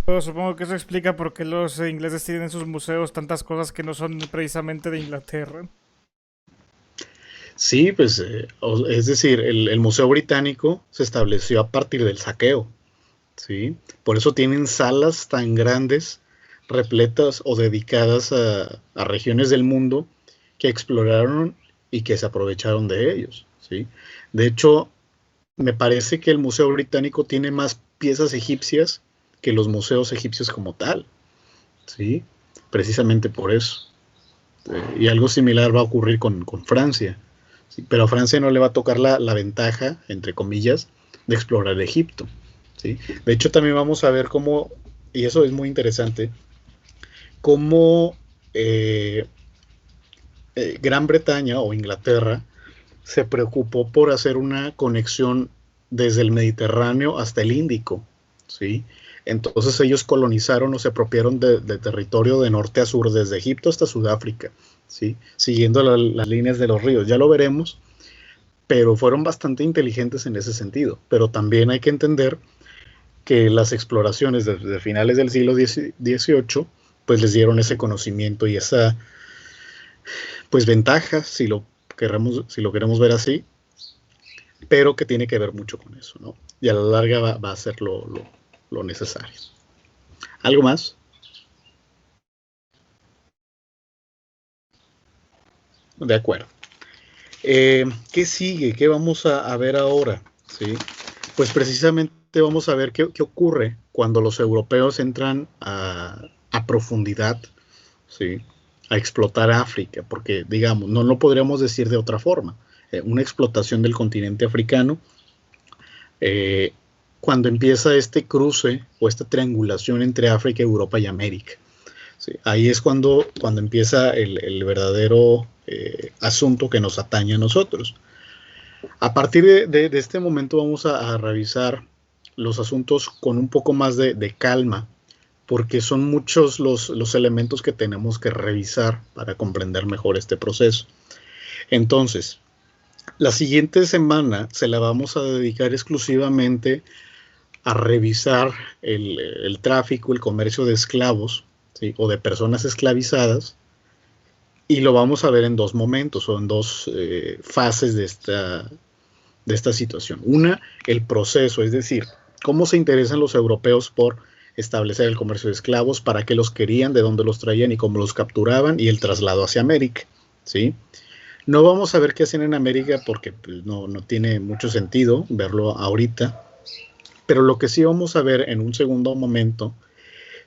Pero supongo que eso explica por qué los ingleses tienen en sus museos tantas cosas que no son precisamente de Inglaterra. Sí, pues, es decir, el Museo Británico se estableció a partir del saqueo, ¿sí? Por eso tienen salas tan grandes, repletas o dedicadas a regiones del mundo que exploraron y que se aprovecharon de ellos, ¿sí? De hecho, me parece que el Museo Británico tiene más piezas egipcias que los museos egipcios como tal, ¿sí? Precisamente por eso. Y algo similar va a ocurrir con Francia, ¿sí? Pero a Francia no le va a tocar la ventaja, entre comillas, de explorar Egipto, ¿sí? De hecho, también vamos a ver cómo, y eso es muy interesante, cómo Gran Bretaña o Inglaterra se preocupó por hacer una conexión desde el Mediterráneo hasta el Índico, ¿sí? Entonces ellos colonizaron o se apropiaron de territorio de norte a sur, desde Egipto hasta Sudáfrica, ¿sí? Siguiendo las líneas de los ríos. Ya lo veremos, pero fueron bastante inteligentes en ese sentido. Pero también hay que entender que las exploraciones desde finales del siglo XVIII pues les dieron ese conocimiento y esa pues ventaja, si lo queremos ver así, pero que tiene que ver mucho con eso, ¿no? Y a la larga va a ser lo necesario. ¿Algo más? De acuerdo. ¿Qué sigue? ¿Qué vamos a ver ahora? ¿Sí? Pues precisamente vamos a ver qué ocurre cuando los europeos entran a profundidad, ¿sí? A explotar África, porque digamos, no lo podríamos decir de otra forma. Una explotación del continente africano, cuando empieza este cruce o esta triangulación entre África, Europa y América. ¿Sí? Ahí es cuando empieza el verdadero asunto que nos atañe a nosotros. A partir de este momento vamos a revisar los asuntos con un poco más de calma, porque son muchos los elementos que tenemos que revisar para comprender mejor este proceso. Entonces, la siguiente semana se la vamos a dedicar exclusivamente a revisar el tráfico, el comercio de esclavos, ¿sí? O de personas esclavizadas, y lo vamos a ver en dos momentos o en dos fases de esta situación. Una, el proceso, es decir, cómo se interesan los europeos por establecer el comercio de esclavos, para qué los querían, de dónde los traían y cómo los capturaban, y el traslado hacia América, ¿sí? No vamos a ver qué hacen en América porque pues, no tiene mucho sentido verlo ahorita, pero lo que sí vamos a ver en un segundo momento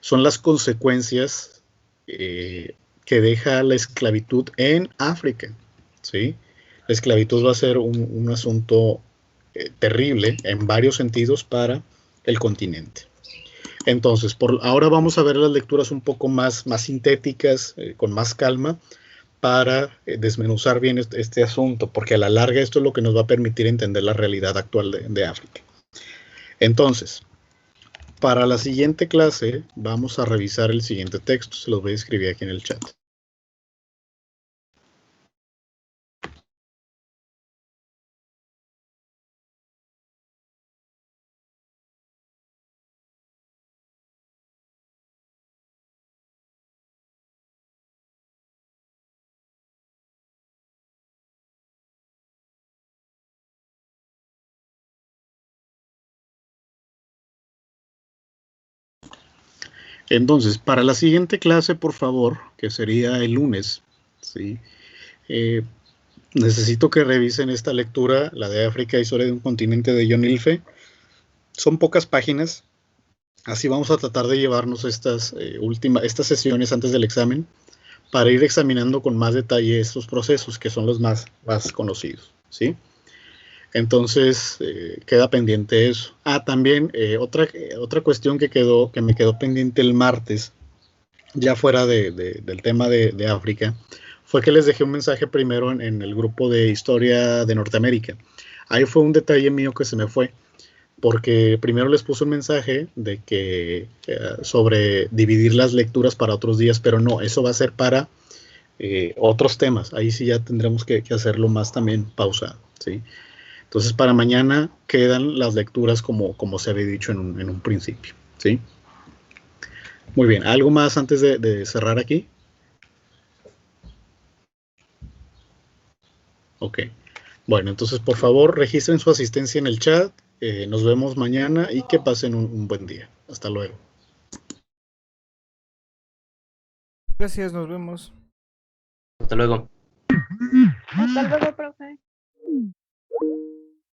son las consecuencias que deja la esclavitud en África, ¿sí? La esclavitud va a ser un asunto terrible en varios sentidos para el continente. Entonces, ahora vamos a ver las lecturas un poco más sintéticas, con más calma, para desmenuzar bien este asunto, porque a la larga esto es lo que nos va a permitir entender la realidad actual de África. Entonces, para la siguiente clase vamos a revisar el siguiente texto, se los voy a escribir aquí en el chat. Entonces, para la siguiente clase, por favor, que sería el lunes, ¿sí? Necesito que revisen esta lectura, la de África, historia de un continente, de John Ilfe. Son pocas páginas, así vamos a tratar de llevarnos estas sesiones antes del examen, para ir examinando con más detalle estos procesos, que son los más conocidos, ¿sí? Entonces, queda pendiente eso. También otra cuestión que me quedó pendiente el martes, ya fuera del tema de África, fue que les dejé un mensaje primero en el grupo de historia de Norteamérica. Ahí fue un detalle mío que se me fue, porque primero les puse un mensaje de que sobre dividir las lecturas para otros días, pero no, eso va a ser para otros temas. Ahí sí ya tendremos que hacerlo más también pausado, ¿sí? Entonces, para mañana quedan las lecturas como se había dicho en un principio, ¿sí? Muy bien, ¿algo más antes de cerrar aquí? Ok. Bueno, entonces, por favor, registren su asistencia en el chat. Nos vemos mañana y que pasen un buen día. Hasta luego. Gracias, nos vemos. Hasta luego. Hasta luego, profe.